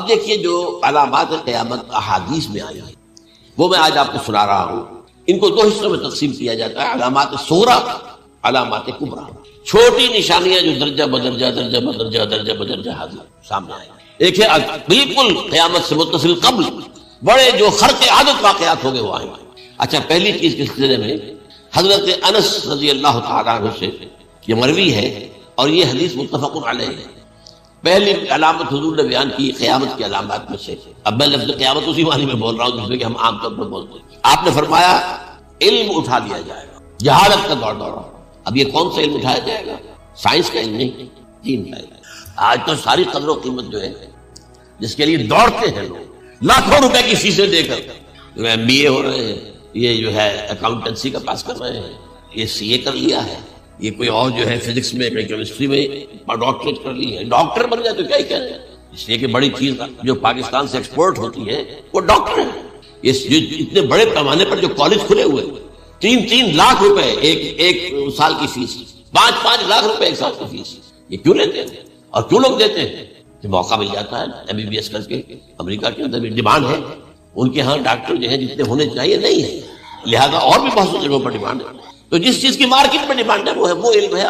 اب دیکھیے جو علامات قیامت احادیث میں آئی ہیں وہ میں آج آپ کو سنا رہا ہوں. ان کو 2 حصوں میں تقسیم کیا جاتا ہے، علامات صغریٰ، علامات کبریٰ. چھوٹی نشانیاں جو درجہ بدرجہ حاضر سامنے آئیں. ایک ہے بالکل قیامت سے متصل قبل بڑے جو خرق عادت واقعات ہو گئے وہ آئیں. اچھا، پہلی چیز کے سلسلے میں حضرت انس رضی اللہ تعالیٰ عنہ سے یہ مروی ہے اور یہ حدیث متفق علیہ ہے. پہلی علامت حضور نے بیان کی قیامت کی علامات میں سے. اب میں لفظ قیامت اسی معنی میں بول رہا ہوں جس میں کہ ہم عام طور پر بولتے ہیں. آپ نے فرمایا علم اٹھا لیا جائے گا، جہالت کا دور دورہ. اب یہ کون سا علم اٹھایا جائے گا؟ سائنس کا علم نہیں، دین کا علم. آج تو ساری قدر و قیمت جو ہے جس کے لیے دوڑتے ہیں لوگ لاکھوں روپے کی فیسیں دے کر، جو ایم بی اے ہو رہے ہیں، یہ جو ہے اکاؤنٹنسی کا پاس کر رہے ہیں، یہ سی اے کر لیا ہے، یہ کوئی اور جو ہے فزکس میں کیمسٹری میں ڈاکٹریٹ کر لی ہے. ڈاکٹر بن جائے تو کیا ہی کہہ رہے ہیں. اس لیے کہ بڑی چیز جو پاکستان سے ایکسپورٹ ہوتی ہے وہ ڈاکٹر ہے. اتنے بڑے پیمانے پر جو کالج کھلے ہوئے 3 لاکھ روپے ایک سال کی فیس، 5 لاکھ روپے ایک سال کی فیس. یہ کیوں لیتے ہیں اور کیوں لوگ دیتے ہیں؟ کہ موقع مل جاتا ہے ایم بی بی ایس کر کے. امریکہ کے اندر بھی ڈیمانڈ ہے، ان کے ہاں ڈاکٹر جو ہیں جتنے ہونے چاہیے نہیں ہے، لہذا اور بھی بہت سی جگہوں پر ڈیمانڈ ہے. تو جس چیز کی مارکیٹ میں ڈیمانڈ ہے وہ علم ہے.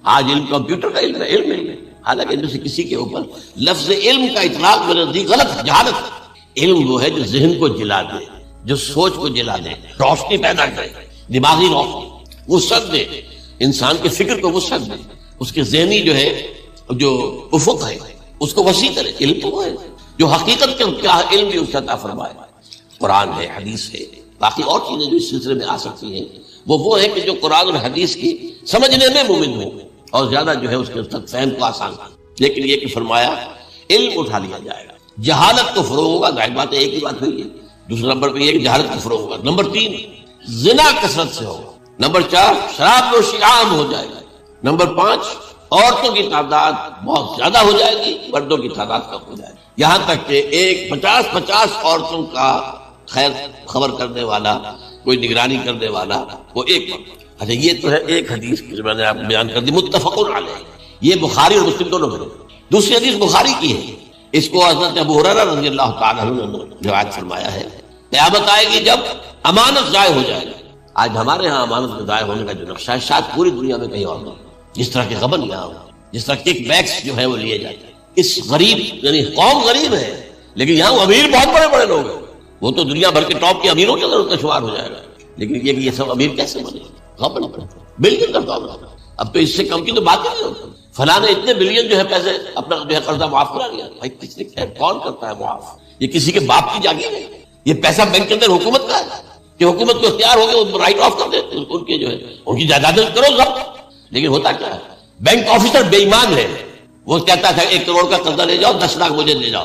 آج علم کمپیوٹر کا علم ہے. حالانکہ ان میں سے کسی کے اوپر لفظ علم کا اطلاق میرے نزدیک غلط ہے، جہالت. علم وہ ہے جو ذہن کو جلا دے، جو سوچ کو جلا دے، روشنی پیدا کرے، دماغی روشنی، وسعت دے، انسان کے فکر کو وسعت دے، اس کے ذہنی جو ہے جو افق ہے اس کو وسیع کرے. علم تو وہ ہے جو حقیقت کا علم بھی اس کا عطا فرمائے. قرآن ہے، حدیث ہے، باقی اور چیزیں جو اس سلسلے میں آ سکتی ہیں وہ ہے کہ جو قرآن اور حدیث کی سمجھنے میں مومن ہو اور زیادہ جو ہے اس کے تک فہم کو آسان کر. لیکن یہ کہ فرمایا علم اٹھا لیا جائے گا، جہالت کو فروغ ہوگا. ظاہر بات ہے ایک ہی بات ہوئی ہے. دوسرا نمبر پہ یہ کہ جہالت کو فروغ ہوگا. نمبر 3 زنا کثرت سے ہوگا. نمبر 4 شراب نوشی عام ہو جائے گا. نمبر 5 عورتوں کی تعداد بہت زیادہ ہو جائے گی، مردوں کی تعداد کم ہو جائے گی. یہاں تک کہ 50 عورتوں کا خیر خبر کرنے والا، کوئی نگرانی کرنے والا وہ ایک. اچھا، یہ تو ہے ایک حدیث جو میں نے آپ بیان کر دی متفق علیہ. یہ بخاری اور مسلم دونوں میں. دوسری حدیث بخاری کی ہے، اس کو حضرت ابو ہریرہ رضی اللہ تعالیٰ عنہ نے روایت فرمایا ہے. قیامت آئے گی جب امانت ضائع ہو جائے گا. آج ہمارے ہاں امانت ضائع ہونے کا جو نقشہ ہے شاید پوری دنیا میں کہیں اور نہیں. جس طرح کے غبن یہاں ہو، جس طرح کک بیکس جو ہے وہ لیے جاتے ہیں. اس غریب یعنی قوم غریب ہے لیکن یہاں امیر بہت بڑے بڑے لوگ ہیں. وہ تو دنیا بھر کے ٹاپ کے امیروں کے اندر اس کا شمار ہو جائے گا. لیکن یہ سب امیر کیسے بنے؟ غبن بلین کا دولت. اب تو اس سے کم کی تو بات ہی نہیں ہوتی. فلاں نے اتنے بلین جو ہے پیسے اپنا جو ہے قرضہ معاف کرا لیا. بھائی کس نے کون کرتا ہے معاف؟ یہ کسی کے باپ کی جاگیر ہے. یہ پیسہ بینک کے اندر حکومت کا ہے کہ حکومت کو اختیار ہو گیا رائٹ آف کر دیتے ان کے جو ہے ان کی جائیدادیں کرو ضبط. لیکن ہوتا کیا ہے؟ بینک آفیسر بے ایمان ہے. وہ کہتا تھا 1 کروڑ کا قرضہ لے جاؤ، 10 لاکھ مجھے دے جاؤ،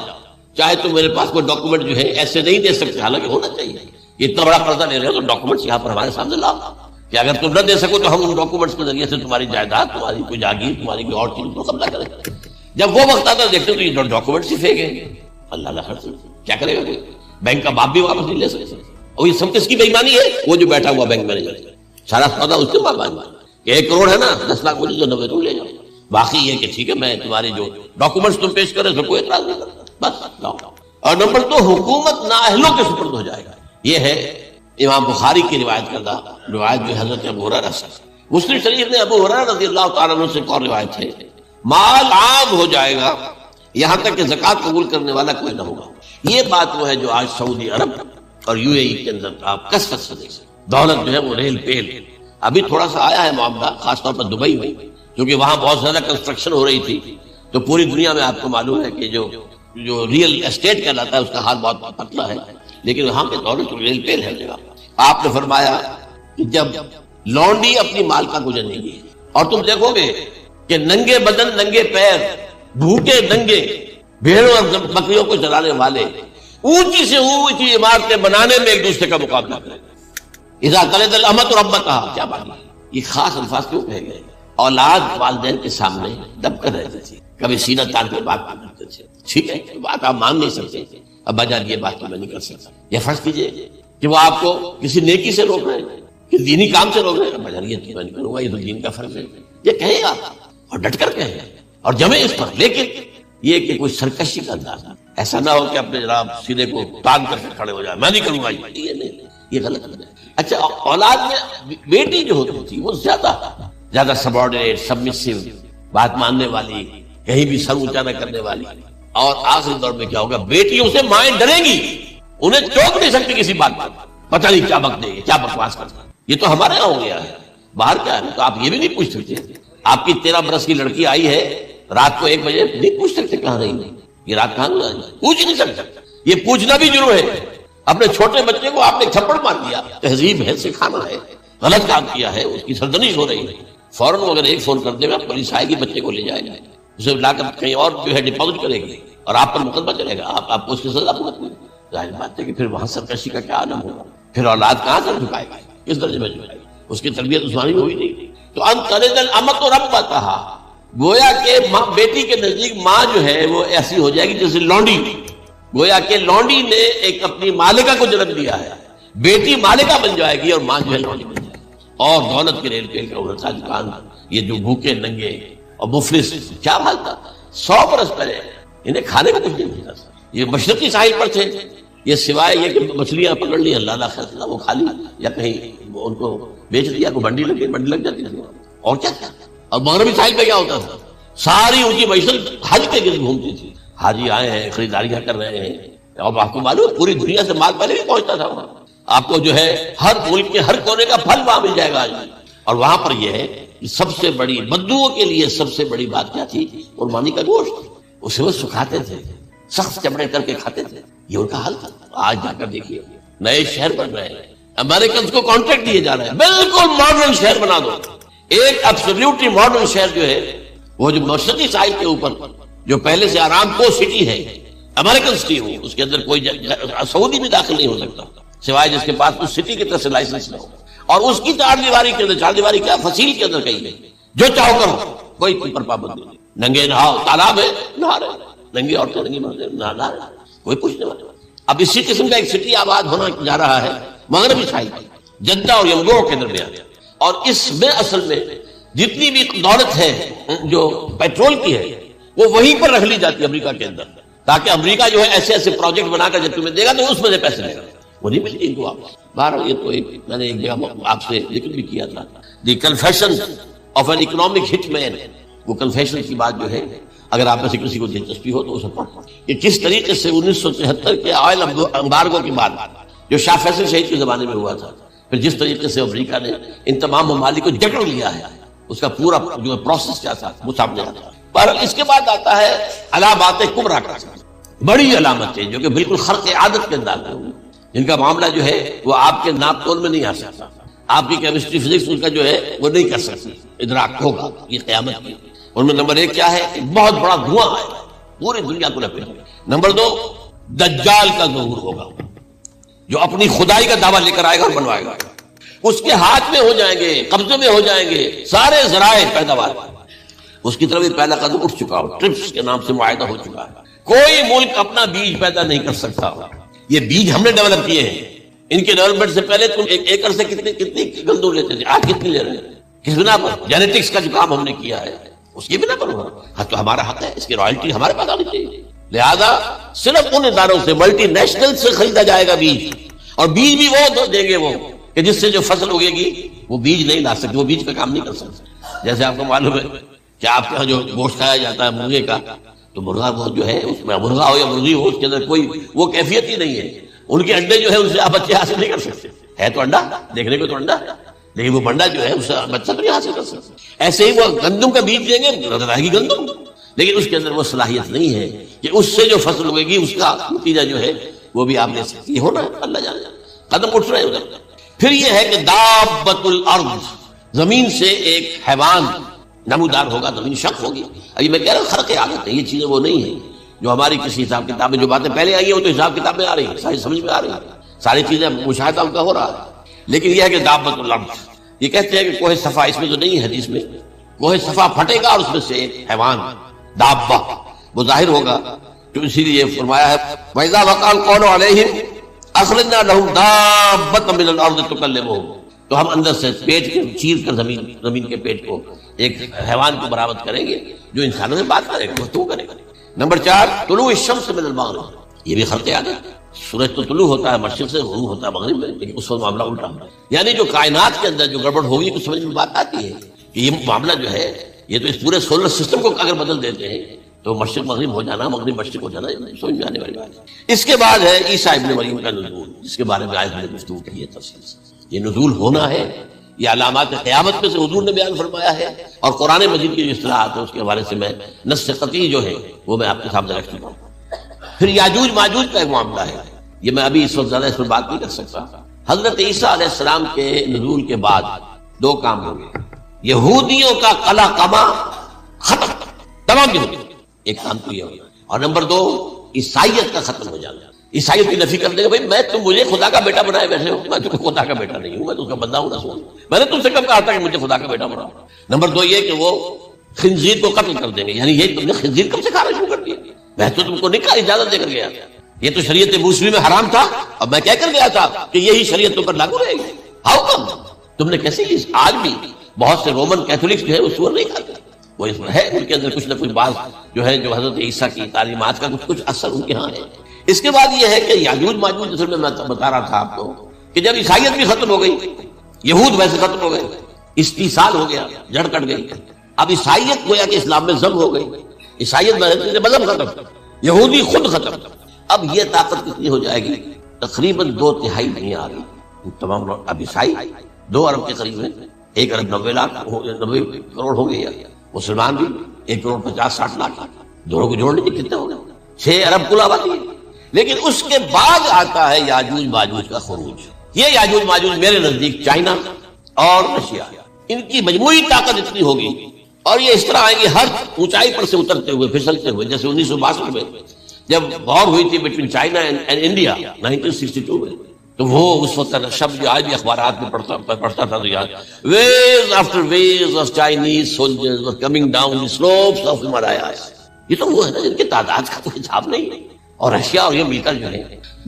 چاہے تو میرے پاس کوئی ڈاکومنٹ جو ہے ایسے نہیں دے سکتے. حالانکہ ہونا چاہیے. اتنا بڑا قرضہ لے رہے ہو تو ڈاکومنٹس یہاں پر ہمارے سامنے لاؤ کہ اگر تم نہ دے سکو تو ہم ان ڈاکومنٹس کے ذریعے سے تمہاری جائیداد، تمہاری کوئی جاگیر، تمہاری کوئی اور چیز کو قبضہ کریں. جب وہ وقت آتا دیکھتے تو یہ ڈاکومنٹس ہی پھینکے. اللہ خرچ کیا کرے گا؟ بینک کا باپ بھی واپس نہیں لے سکتے. اور یہ سب کس کی بے ایمانی ہے؟ وہ جو بیٹھا ہوا بینک مینیجر سارا سودا اس سے مانگا کہ 1 کروڑ ہے نا، 10 لاکھ مجھے 90 تم لے جاؤ. باقی یہ کہ ٹھیک ہے میں تمہاری جو ڈاکومنٹس تم پیش کرے تو کوئی اعتراض نہیں کرتا، بس لاؤ. اور نمبر 2 حکومت نااہلوں کے سپرد ہو جائے گا. یہ ہے امام بخاری کی روایت کردہ روایت جو حضرت ابو ہریرہ سے. مسلم شریف نے ابو ہریرہ رضی اللہ تعالیٰ عنہ سے ایک اور روایت ہے، مال عام ہو جائے گا یہاں تک کہ زکوٰۃ قبول کرنے والا کوئی نہ ہوگا. یہ بات وہ ہے جو آج سعودی عرب اور یو اے ای کے اندر آپ کثرت سے دیکھ سکتے. دولت جو ہے وہ ریل پیل. ابھی تھوڑا سا آیا ہے معاملہ خاص طور پر دبئی میں، کیونکہ وہاں بہت زیادہ کنسٹرکشن ہو رہی تھی. تو پوری دنیا میں آپ کو معلوم ہے کہ جو ریئل اسٹیٹ کہلاتا ہے اس کا حال بہت پتلا ہے. لیکن وہاں پہ دولت ریل پیل ہے جگہ. آپ نے فرمایا کہ جب لونڈی اپنی مالکہ کو جنے گی اور تم دیکھو گے کہ ننگے بدن ننگے پیر بھوکے ننگے بھیڑوں اور بکریوں کو چلانے والے اونچی سے اونچی عمارتیں بنانے میں ایک دوسرے کا مقابلہ کریں. اذا قلد الامۃ ربتها، کیا بات ہے؟ یہ خاص الفاظ کیوں کہے گئے؟ اولاد والدین کے سامنے دب کر رہتے تھے، کبھی سینہ تان کے بات نہیں کرتے تھے. ٹھیک ہے بات آپ مان نہیں سکتے. ابا جان یہ بات میں نہیں کر سکتا. یہ فرض کیجئے کہ وہ آپ کو کسی نیکی سے روک رہے ہیں، کہ دینی کام سے روک رہے ہیں. ابا جان یہ میں نہیں کروں گا، یہ تو دین کا فرض ہے. یہ کہے گا اور ڈٹ کر کہے اور جمے اس پر. لیکن یہ کہ کوئی سرکشی کا انداز ایسا نہ ہو کہ اپنے جناب سینے کو تان کر کے کھڑے ہو جائے، میں نہیں کروں گا یہ نہیں، یہ غلط ہے۔ اچھا اولاد میں بیٹی جو ہوتی تھی وہ زیادہ سبارڈینیٹ، سبمسو، بات ماننے والی، کہیں بھی سر اونچا نہ کرنے والی، اور آخری دور میں کیا ہوگا، بیٹیوں سے مائیں ڈریں گی، انہیں ٹوک نہیں سکتی کسی بات پر، پتہ نہیں کیا بک دے گی، کیا بکواس کرتا ہے۔ یہ تو ہمارے یہاں ہو گیا ہے، باہر کیا ہے تو آپ یہ بھی نہیں پوچھ سکتے۔ آپ کی 13 برس کی لڑکی آئی ہے رات کو 1 بجے، نہیں پوچھ سکتے کہاں رہی، یہ رات کہاں گزاری، پوچھ نہیں سکتے۔ یہ پوچھنا بھی جرم ہے۔ اپنے چھوٹے بچے کو آپ نے تھپڑ مار دیا، تہذیب ہے، سکھانا ہے، غلط کام کیا ہے، اس کی سرزنش ہو رہی ہے، فوراً اگر ایک فون کر دے گا پولیس آئے گی، بچے کو لے جائے گا، اسے لا کر کہیں اور جو ہے ڈپازٹ کرے گی اور آپ پر مقدمہ چلے گا، آپ کو اس کی سزا بھگتنی ہے۔ ظاہر بات ہے کہ پھر وہاں سرکشی کا کیا عالم ہوگا، پھر اولاد کہاں سے جھکائے گا، کس درجے میں جھکائے گا، اس کی تربیت عثمانی ہوئی نہیں۔ تو انترد الامۃ ربتھا، گویا کہ ماں بیٹی کے نزدیک ماں جو ہے وہ ایسی ہو جائے گی جیسے لونڈی، گویا کہ لونڈی نے ایک اپنی مالکہ کو جنم دیا ہے، بیٹی مالکہ بن جائے گی اور ماں جو ہے لونڈی بن جائے گی، اور دولت کے ریل پہ دکان، یہ جو بھوکے ننگے اور مفلس، کیا حال تھا 100 برس پہلے، انہیں کھانے کو کچھ نہیں ملتا تھا، یہ مشرقی ساحل پر تھے، یہ سوائے یہ کہ مچھلیاں پکڑ لی، اللہ نہ خیر وہ کھا لی، یا کہیں ان کو بیچ دیا، کو منڈی لگ جاتی تھی، اور کیا تھا۔ اور مغربی ساحل پہ کیا ہوتا تھا، ساری ان کی معیشت حج کے گرد گھومتی تھی، حاجی آئے ہیں، خریداریاں کر رہے ہیں، اور آپ کو معلوم پوری دنیا سے مال پہلے بھی پہنچتا تھا وہاں، آپ کو جو ہے ہر ملک کے ہر کونے کا پھل وہاں مل جائے گا آج۔ اور وہاں پر یہ ہے کہ سب سے بڑی بدوؤں کے لیے سب سے بڑی بات کیا تھی، قربانی کا گوشت، اسے وہ سکھاتے تھے، سخت چمڑے کر کے کھاتے تھے، یہ ان کا حل تھا۔ آج جا کر دیکھیے نئے شہر بن رہے ہیں، امریکنز کو کانٹریکٹ دیے جا رہے ہیں، بالکل ماڈرن شہر بنا دو، ایک ایبسولوٹلی ماڈرن شہر جو ہے وہ جو مشرقی ساحل کے اوپر جو پہلے سے آرام کو سٹی ہے، امریکن سٹی ہو، اس کے اندر کوئی سعودی بھی داخل نہیں ہو سکتا سوائے جس کے پاس اس سٹی کی طرف سے لائسنس نہ ہو، اور اس کی 4 دیواری کے اندر، 4 دیواری کیا فصیل کے اندر کہیں گئی، جو چاہو کرو، کوئی تم پر پابندی نہیں، ننگے نہاؤ، تالاب ہے نہا رہے، ننگی عورتیں ننگی مرد نہا رہے، کوئی پوچھنے والا۔ اب اسی قسم کا ایک سٹی آباد ہونا جا رہا ہے مغربی ساحل، جدہ اور ینگور کے درمیان، اور اس میں اصل میں جتنی بھی دولت ہے جو پیٹرول کی ہے وہ وہیں پر رکھ لی جاتی ہے امریکہ کے اندر، تاکہ امریکہ جو ہے ایسے ایسے پروجیکٹ بنا کر جب تمہیں دے گا تو اس میں سے پیسے لے گا، وہ نہیں ملتی ان کو واپس۔ بہرحال یہ تو میں نے ایک جگہ آپ سے ذکر بھی کیا تھا، دی کنفیشن آف این اکنامک ہٹ مین، وہ کنفیشن کی بات جو ہے اگر آپ میں سے کسی کو دلچسپی ہو تو اسے پڑھیں کہ کس طریقے سے 1973 کے آئل امبارگو کے بعد جو شاہ فیصل شہید کے زمانے میں ہوا تھا، پھر جس طریقے سے امریکہ نے ان تمام ممالک کو جکڑ لیا ہے، اس کا پورا جو پروسیس کیا تھا وہ سامنے آتا ہے۔ پر اس کے بعد آتا ہے علامات کبریٰ کا، بڑی علامتیں جو کہ بالکل خرق عادت کے انداز میں ہوئی، جن کا معاملہ جو ہے وہ آپ کے ناپ تول میں نہیں آ سکتا، آپ کی کیمسٹری فزکس ان کا جو ہے وہ نہیں کر سکتی، ادراک ہوگا یہ قیامت کی۔ ان میں نمبر 1 کیا ہے، ایک بہت بڑا دھواں ہے پوری دنیا کو لپیٹے گا۔ نمبر 2 دجال کا ظہور ہوگا، جو اپنی خدائی کا دعویٰ لے کر آئے گا اور بنوائے گا، اس کے ہاتھ میں ہو جائیں گے، قبضے میں ہو جائیں گے سارے ذرائع پیداوار، اس کی طرف پہلا قدم اٹھ چکا ہو، ٹرپس کے نام سے معاہدہ ہو چکا ہے، کوئی ملک اپنا بیج پیدا نہیں کر سکتا، یہ بیج ہم نے ڈیولپ کیے ہیں، ان کے ڈیولپمنٹ سے پہلے تم 1 ایکڑ سے کتنی گندم لیتے تھے، آج کتنی لے رہے ہیں، کس بنا پر؟ جینیٹکس کا جو کام ہم نے کیا ہے اس کی بنا پر ہوا، ہاں تو ہمارا حق ہے، اس کی رائلٹی ہمارے پاس آنی چاہیے، لہذا صرف ان اداروں سے، ملٹی نیشنل سے خریدا جائے گا بیج، اور بیج بھی وہ دیں گے وہ کہ جس سے جو فصل اگے گی وہ بیج نہیں لا سکتے، وہ بیج پہ کام نہیں کر سکتے۔ جیسے آپ کو معلوم ہے کہ آپ کے یہاں جو گوشت کھایا جاتا ہے مرغے کا، تو مرغا وہ جو ہے اس میں مرغا ہو یا مرغی ہو، اس کے اندر کوئی وہ کیفیت ہی نہیں ہے، ان کے انڈے جو ہے ان سے آپ بچے حاصل نہیں کر سکتے، ہے تو انڈا، دیکھنے کو تو انڈا ہے، لیکن وہ بنڈا جو ہے اس سے بچہ تو نہیں حاصل کر سکتے۔ ایسے ہی وہ گندم کا بیج دیں گے، رہے گی گندم، لیکن اس کے اندر وہ صلاحیت نہیں ہے کہ اس سے جو فصل ہوئے گی اس کا نتیجہ جو ہے وہ بھی آپ لے سکتے، یہ ہونا ہے، اللہ جانے، قدم اٹھ رہے ہیں ادھر۔ پھر یہ ہے کہ دابۃ الارض، زمین سے ایک حیوان نمودار ہوگا، زمین شق ہوگی۔ ابھی میں کہہ رہا ہوں خرق عادت ہے، یہ چیزیں وہ نہیں ہیں جو ہماری کسی حساب کتاب میں جو باتیں پہلے آئی ہیں وہ تو حساب کتاب میں آ رہی ہیں، ساری سمجھ میں آ رہی ہیں، ساری چیزیں مشاہدہ ان کا ہو رہا ہے، لیکن یہ ہے کہ دابۃ الارض، یہ کہتے ہیں کہ کوہ صفا، اس میں تو نہیں ہے حدیث میں، کوہ صفا پھٹے گا اور اس میں سے ایک حیوان دابہ وہ ظاہر ہوگا، تو اسی لیے فرمایا ہے وَإِذَا وَقَعَ الْقَوْلُ عَلَيْهِمْ أَخْرَجْنَا لَهُمْ دَابَّةً مِّنَ الْأَرْضِ تُكَلِّمُهُمْ، تو ہم اندر سے پیٹ کے چیر کر زمین کے پیٹ کو ایک حیوان کو برآمد کریں گے جو انسانوں سے بات کرے گا، گفتگو کرے گا۔ نمبر 4 طلوع الشمس من المغرب، یہ بھی خرق عادت، سورج تو طلوع ہوتا ہے مشرق سے، غروب ہوتا ہے مغرب میں، لیکن اس وقت معاملہ الٹا ہوتا ہے، یعنی جو کائنات کے اندر جو گڑبڑ ہوگی کچھ سمجھ میں بات آتی ہے کہ یہ معاملہ جو ہے یہ تو اس پورے سولر سسٹم کو اگر بدل دیتے ہیں تو مشرق مغرب ہو جانا، مغرب مشرق ہو جانا، سمجھ میں آنے والی بات ہے۔ اس کے بعد ہے عیسیٰ ابن مریم کا نزول، جس کے بارے میں آج میں نے گفتگو کی ہے تفصیل سے۔ یہ نزول ہونا ہے، یہ علامات قیامت میں سے حضور نے بیان فرمایا ہے، اور قرآن مجید کی جو اصطلاحات ہے اس کے حوالے سے میں نص قطعی جو ہے وہ میں آپ کے سامنے رکھ چکا ہوں۔ پھر یاجوج ماجوج کا ایک معاملہ ہے، یہ میں ابھی اس وقت زیادہ اس پر بات نہیں کر سکتا۔ حضرت عیسیٰ علیہ السلام کے نزول کے بعد 2 کام ہوں گے، یہودیوں کا قلع قما ختم، تمام یہودی، ایک کام تو یہ ہوگا، اور نمبر 2 عیسائیت کا ختم ہو جانا، عیسائیت کی نفی کر دے گا، بھائی میں تم مجھے خدا کا بیٹا بنائے بیٹھے ہو، میں تم خدا کا بیٹا نہیں ہوں، میں تو اس کا بندہ ہوں، رسول ہوں، میں نے تم سے کب کہا تھا کہ مجھے خدا کا بیٹا بناؤ۔ نمبر 2 یہ کہ وہ خنزیر کو قتل کر دیں گے، یعنی یہ تم نے خنزیر کب سے کھانا شروع کر دیا، میں تو تم کو نہیں کہا، اجازت دے کر گیا، یہ تو شریعت موسوی میں حرام تھا اور میں کہہ کر گیا تھا کہ یہی شریعت تم پر لاگو رہے گی، ہاؤ کم تم نے کیسے کی؟ آج بھی بہت سے رومن کیتھولکس جو ہے وہ سور نہیں کھاتے، وہ اس میں ہے ان کے اندر کچھ نہ کچھ بات جو ہے جو حضرت عیسیٰ کی تعلیمات کا کچھ اثر ان کے ہاں ہے۔ اس کے بعد یہ ہے کہ یاجوج ماجوج، جیسے میں بتا رہا تھا آپ کو کہ جب عیسائیت بھی ختم ہو گئی، یہود ویسے ختم ہو گئے، استیصال ہو گیا، جڑ کٹ گئی، اب عیسائیت گویا کہ اسلام میں ضم ہو گئی، عیسائیت مذہب ختم، یہودی خود ختم، اب یہ طاقت کتنی ہو جائے گی؟ تقریباً 2/3 نہیں آ رہی، تمام لوگ اب عیسائی 2 ارب کے قریب ہیں، 1 ارب 90 کروڑ ہو گئے، مسلمان بھی 1 کروڑ 50-60 لاکھ، دونوں کو جوڑ لیجیے کتنے ہو گئے؟ 6 ارب کل آبادی ہے۔ لیکن اس کے بعد آتا ہے یاجوج ماجوج کا خروج۔ یہ یاجوج ماجوج میرے نزدیک چائنا اور رشیا، ان کی مجموعی طاقت اتنی ہوگی، اور یہ اس طرح آئیں گے ہر اونچائی پر سے اترتے ہوئے، پھسلتے ہوئے، جیسے 1962 میں جب وار ہوئی تھی بٹوین چائنا اینڈ انڈیا 1962 میں، تو وہ اس وقت شب جو آج بھی اخبارات میں پڑھتا تھا تو یاد، waves after waves of Chinese soldiers were coming down the slopes of Himalayas۔ یہ تو وہ ہے نا جن کی تعداد کا کوئی حساب نہیں ہے، اور رشیا اور یہ مل کر جو ہے،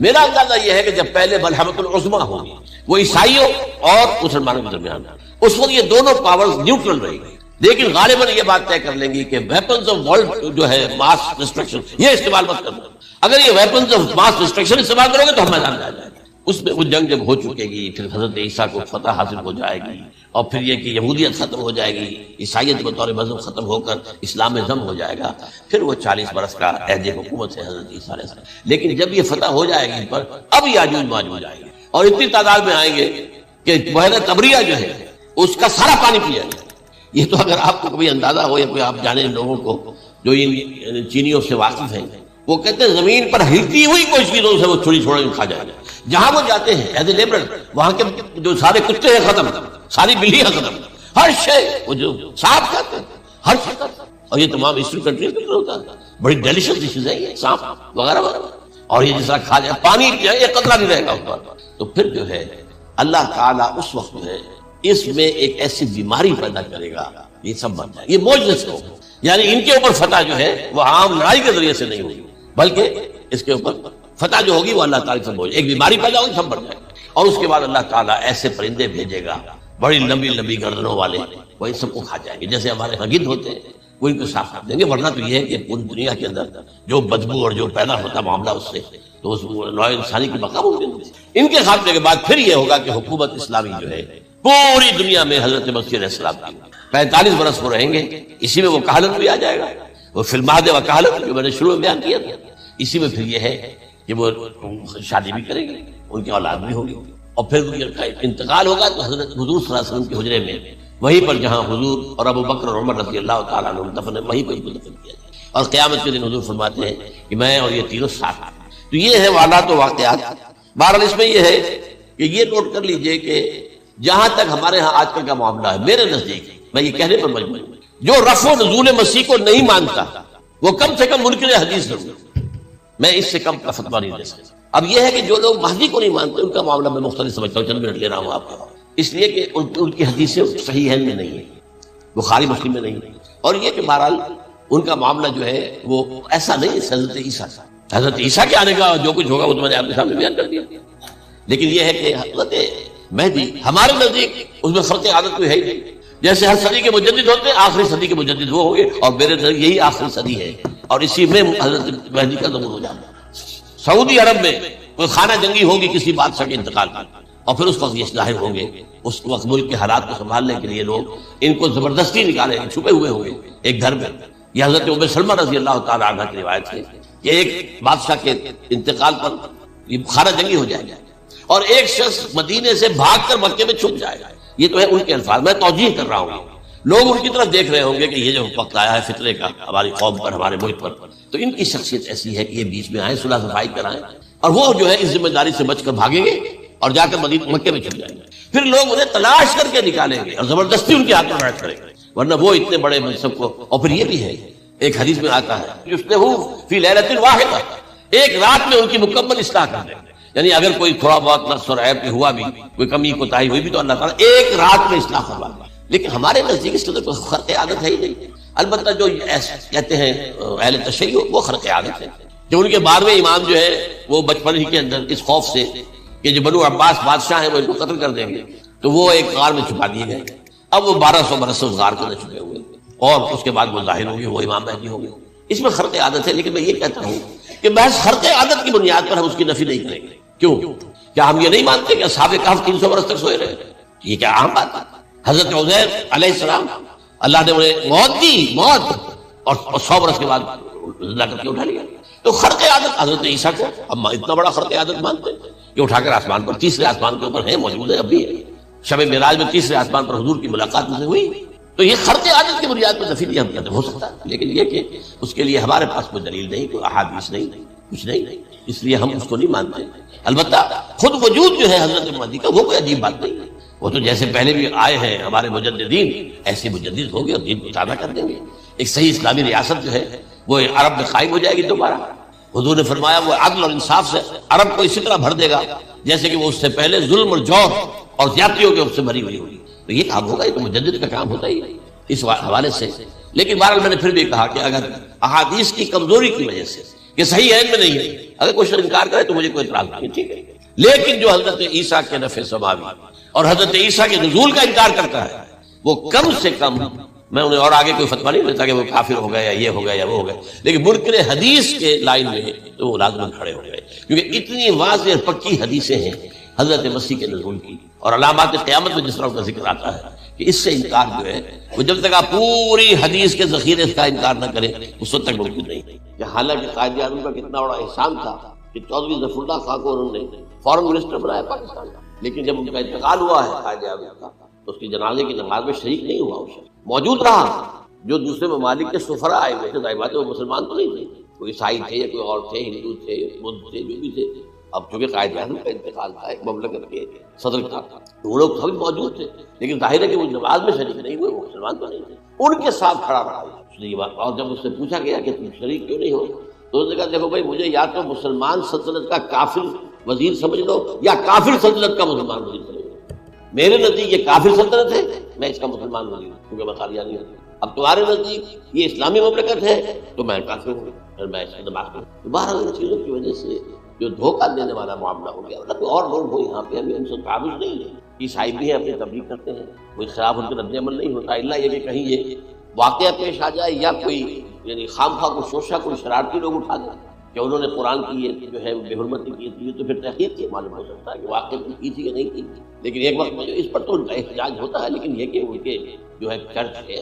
میرا اندازہ یہ ہے کہ جب پہلے ملحمۃ العظمیٰ ہوگی وہ عیسائیوں اور مسلمانوں کے درمیان، اس وقت یہ دونوں پاورز نیوٹرل رہے گی، لیکن غالباً یہ بات طے کر لیں گی کہ ویپنز آف ورلڈ جو ہے ماس ڈسٹرکشن یہ استعمال مت کرنا، اگر یہ ویپنز آف ماس ڈسٹرکشن استعمال کرو گے تو ہم میدان میں آ جائیں گے۔ اس میں وہ جنگ جب ہو چکے گی، پھر حضرت عیسیٰ کو فتح حاصل ہو جائے گی، اور پھر یہ کہ یہودیت ختم ہو جائے گی، عیسائیت بطور مذہب ختم ہو کر اسلام میں ضم ہو جائے گا، پھر وہ 40 برس کا عہد حکومت ہے حضرت عیسیٰ علیہ السلام۔ لیکن جب یہ فتح ہو جائے گی ان پر، اب یاجوج ماجوج آئیں گے، اور اتنی تعداد میں آئیں گے کہ بحیرہ طبریہ جو ہے اس کا سارا پانی پیا جائے۔ یہ تو اگر آپ کو کبھی اندازہ ہو یا کوئی آپ جانے ان لوگوں کو جو ان چینیوں سے واقف ہیں، وہ کہتے ہیں زمین پر ہلتی ہوئی کوئی چیزوں سے وہ چھوڑی چھوڑ کھا جائے، جہاں وہ جاتے ہیں ایز اے لیبرر، وہاں کے جو سارے کتے ہیں ختم، ساری بلیاں ختم، ہر شے وہ جو سانپ کھاتے ہیں ہر شے ختم، اور یہ تمام ایسٹرن کنٹریز میں ہوتا ہے، بڑی ڈیلیشس ڈشز ہیں یہ سانپ وغیرہ وغیرہ، اور یہ جس طرح کھا جائے پانی ایک قطرہ نہیں رہے گا اس پر۔ تو پھر جو ہے اللہ تعالیٰ اس وقت جو ہے اس میں ایک ایسی بیماری پیدا کرے گا، یہ سب بن جائے، یہ معجزے سے ہوگا، یعنی ان کے اوپر فتح جو ہے وہ عام لڑائی کے ذریعے سے نہیں ہوگی، بلکہ اس کے اوپر فتح جو ہوگی وہ اللہ تعالیٰ سے ہوگی، ایک بیماری پیدا ہوگی سب بڑھ جائے گا، اور اس کے بعد اللہ تعالیٰ ایسے پرندے بھیجے گا بڑی لمبی لمبی گردنوں والے، وہ ان سب کو کھا جائیں گے، جیسے ہمارے گدھ ہوتے ہیں وہ ان کو صاف کر دیں گے، ورنہ تو یہ ہے کہ پوری دنیا کے اندر جو بدبو اور جو پیدا ہوتا معاملہ اس سے تو اس نوع انسانی کی بقا ممکن ہے۔ ان کے خاتمے کے بعد پھر یہ ہوگا کہ حکومت اسلامی جو ہے پوری دنیا میں حضرت مسیح علیہ السلام کی 45 برس وہ رہیں گے، اسی میں وہ کہالت بھی آ جائے گا، وہ فی المہد و کہالت جو میں نے شروع میں بیان کیا تھا، اسی میں پھر یہ ہے کہ وہ شادی بھی کریں گے، ان کی اولاد بھی ہوگی، اور پھر انتقال ہوگا تو حضرت حضور صلی اللہ علیہ وسلم کے حجرے میں وہیں پر جہاں حضور اور ابو بکر اور عمر رضی اللہ تعالیٰ عنہ دفن ہے وہیں پر دفن کیا جائے، اور قیامت کے دن حضور فرماتے ہیں کہ میں اور یہ تینوں ساتھ ہیں۔ تو یہ ہے حالات و واقعات۔ بہرحال اس میں یہ ہے کہ یہ نوٹ کر لیجئے کہ جہاں تک ہمارے ہاں آج کل کا معاملہ ہے، میرے نزدیک میں یہ کہنے پر مجبور ہوں، جو رفع و نزول مسیح کو نہیں مانتا وہ کم سے کم منکر حدیث ضرور، میں اس سے کم کا فتویٰ نہیں دے سکتا۔ اب یہ ہے کہ جو لوگ مہدی کو نہیں مانتے ان کا معاملہ میں مختلف سمجھتا ہوں، چند منٹ لے رہا ہوں آپ کو، اس لیے کہ ان کی حدیثیں صحیح ہے میں نہیں ہے، بخاری مسلم میں نہیں ہے، اور یہ کہ بہرحال ان کا معاملہ جو ہے وہ ایسا نہیں ہے حضرت عیسیٰ کا، حضرت عیسیٰ کے آنے کا جو کچھ ہوگا وہ تو میں نے آپ کے سامنے بیان کر دیا، لیکن یہ ہے کہ حضرت مہدی ہمارے نزدیک اس میں خرق عادت کوئی ہے ہی نہیں، جیسے ہر صدی کے مجدد ہوتے ہیں آخری صدی کے مجدد وہ ہوں گے، اور میرے نزدیک یہی آخری صدی ہے اور اسی میں حضرت مہدی کا ظہور ہو جاتا ہے۔ سعودی عرب میں کوئی خانہ جنگی ہوگی کسی بادشاہ کے انتقال کی، اور پھر اس وقت یہ ظاہر ہوں گے، اس وقت ملک کے حالات کو سنبھالنے کے لیے لوگ ان کو زبردستی نکالیں گے، چھپے ہوئے ہوں گے ایک گھر میں۔ یہ حضرت ام سلمہ رضی اللہ تعالی عنہ کی روایت ہے کہ ایک بادشاہ کے انتقال پر یہ خانہ جنگی ہو جائے گا، اور ایک شخص مدینے سے بھاگ کر مکے میں چھپ جائے گا۔ یہ تو ہے ان کے الفاظ، میں توجیہ کر رہا ہوں۔ لوگ ان کی طرف دیکھ رہے ہوں گے کہ یہ جو وقت آیا ہے فتنے کا ہماری قوم پر، ہمارے ملک پر، تو ان کی شخصیت ایسی ہے کہ یہ بیچ میں آئیں، صلح صفائی کرائیں، اور وہ جو ہے اس ذمہ داری سے بچ کر بھاگیں گے اور جا کر مکے میں چھپ جائیں گے۔ پھر لوگ انہیں تلاش کر کے نکالیں گے اور زبردستی ان کے ہاتھ میں بیٹھ کریں گے، ورنہ وہ اتنے بڑے منصب کو۔ اور پھر یہ بھی ہے، ایک حدیث میں آتا ہے یصلحوا فی لیلۃ واحدہ، ایک رات میں ان کی مکمل اصلاح کر دیں گے۔ یعنی اگر کوئی تھوڑا بہت نقص اور عیب ہوا بھی، کوئی کمی کوتاہی ہوئی بھی، تو اللہ تعالیٰ ایک رات میں اصلاح کروا دے۔ لیکن ہمارے نزدیک اس کے تو خرق عادت ہے ہی نہیں۔ البتہ جو کہتے ہیں اہل تشیع، وہ خرق عادت ہے کہ ان کے 12ویں امام جو ہے وہ بچپن ہی کے اندر اس خوف سے کہ جو بنو عباس بادشاہ ہیں وہ ان کو قتل کر دیں گے، تو وہ ایک غار میں چھپا دیے گئے۔ اب وہ 1200 برس سے اس غار کے اندر چھپے ہوئے، اور اس کے بعد وہ ظاہر ہوں گے، وہ امام مہدی ہوں گے۔ اس میں خرق عادت ہے، لیکن میں یہ کہتا ہوں کہ محض خرق عادت کی بنیاد پر ہم اس کی نفی نہیں کریں گے۔ کیوں؟ کیا ہم یہ نہیں مانتے کہ اصحاب کہف 300 برس تک سوئے رہے؟ یہ کیا عام بات ہے؟ حضرت عزیر علیہ السلام اللہ نے انہیں موت دی، موت، اور 100 برس کے بعد زندہ کر کے اٹھا لیا۔ تو خرق عادت حضرت عیسیٰ کو ہم اتنا بڑا خرق عادت مانتے ہیں کہ اٹھا کر آسمان پر، تیسرے آسمان کے اوپر ہے، موجود ہے، اب بھی ہے۔ شب معراج میں تیسرے آسمان پر حضور کی ملاقات سے ہوئی، تو یہ خرق عادت کی بنیاد پر نفی ہم کہتے ہو سکتا ہے، لیکن یہ کہ اس کے لیے ہمارے پاس کوئی دلیل نہیں، کوئی احادیث نہیں، کچھ نہیں، اس لیے ہم اس کو نہیں مانتے۔ البتہ خود وجود جو ہے حضرت مہدی کا، وہ کوئی عجیب بات نہیں ہے، وہ تو جیسے پہلے بھی آئے ہیں ہمارے مجددین، ایسے مجدد ہوں گے اور دین کو تازہ کر دیں گے۔ ایک صحیح اسلامی ریاست جو ہے وہ عرب میں قائم ہو جائے گی دوبارہ۔ حضور نے فرمایا وہ عدل اور انصاف سے عرب کو اسی طرح بھر دے گا جیسے کہ وہ اس سے پہلے ظلم اور جور اور زیادتیوں کے اس سے بھری ہوئی ہوگی۔ تو یہ کام ہوگا، یہ تو مجدد کا کام ہوتا ہی ہے اس حوالے سے۔ لیکن بہرحال میں نے پھر بھی کہا کہ اگر احادیث کی کمزوری کی وجہ سے یہ صحیح عین میں نہیں ہے، اگر کوئی شخص انکار کرے تو مجھے کوئی اعتراض نہیں، ٹھیک ہے۔ لیکن جو حضرت عیسیٰ کے نفع سماوی اور حضرت عیسیٰ کے نزول کا انکار کرتا ہے، وہ کم سے کم، میں انہیں اور آگے کوئی فتویٰ نہیں دیتا کہ وہ کافر ہو گئے یا یہ ہو گیا یا وہ ہو گئے، لیکن منکر حدیث کے لائن میں تو وہ لازماً کھڑے ہو گئے، کیونکہ اتنی واضح اور پکی حدیثیں ہیں حضرت مسیح کے نزول کی، اور علامات قیامت میں جس طرح کا ذکر آتا ہے کہ اس سے انکار جو ہے وہ جب تک آپ پوری حدیث کے ذخیرے کا انکار نہ کریں اس وقت تک ممکن نہیں۔ کہ حالانکہ قائد اعظم کا کتنا بڑا احسان تھا کہ چودھری ظفر اللہ خان کو انہوں نے فارن منسٹر بنایا پاکستان کا، لیکن جب ان کا انتقال ہوا ہے قائد اعظم کا تو اس کی جنازے کی نماز میں شریک نہیں ہوا، اس موجود رہا۔ جو دوسرے ممالک کے سفراء آئے ہوئے تھے، ظاہر بات ہے وہ مسلمان تو نہیں تھے، کوئی عیسائی تھے یا کوئی اور تھے، ہندو تھے، بدھ تھے، جو بھی تھے۔ اب چونکہ قائد اعظم کا انتقال تھا، ایک مملکت کے صدر کا، تو وہ لوگ سبھی موجود تھے، لیکن ظاہر ہے کہ وہ نماز میں شریک نہیں ہوئے، وہ مسلمان تو نہیں تھے، ان کے ساتھ کھڑا رہا اس نے یہ بات۔ اور جب اس سے پوچھا گیا کہ تم شریک کیوں نہیں ہو، تو اس نے کہا دیکھو بھائی، مجھے یا تو مسلمان سلطنت کا کافر وزیر سمجھ لو یا کافر سلطنت کا مسلمان وزیر سمجھ لو۔ میرے نزدیک یہ کافر سلطنت ہے، میں اس کا مسلمان وزیر ہوں کیونکہ میں قادیانی ہوں۔ اب تمہارے نزدیک یہ اسلامی مملکت ہے تو میں کافر ہوں، پھر میں اس کی نماز پڑھوں۔ باہر ان چیزوں کی وجہ سے جو دھوکہ دینے والا معاملہ ہو گیا، مطلب اور لوگ ہو یہاں پہ ہمیں ان سے تعارض نہیں ہے، عیسائی بھی ہیں، اپنی تبلیغ کرتے ہیں، کوئی خلاف ان کا رد عمل نہیں ہوتا، الا یہ کہ کہیں یہ واقعہ پیش آ جائے یا کوئی یعنی خامخواہ کو شوشہ کوئی شرارتی لوگ اٹھا دیں کہ انہوں نے قرآن کی یہ جو ہے بے حرمتی کی تھی، تو پھر تحقیق سے معلوم ہو سکتا ہے کہ واقعہ کی تھی کہ نہیں کی۔ لیکن ایک وقت میں جو اس پر تو ان کا احتجاج ہوتا ہے، لیکن یہ کہ ان کے جو ہے چرچ ہے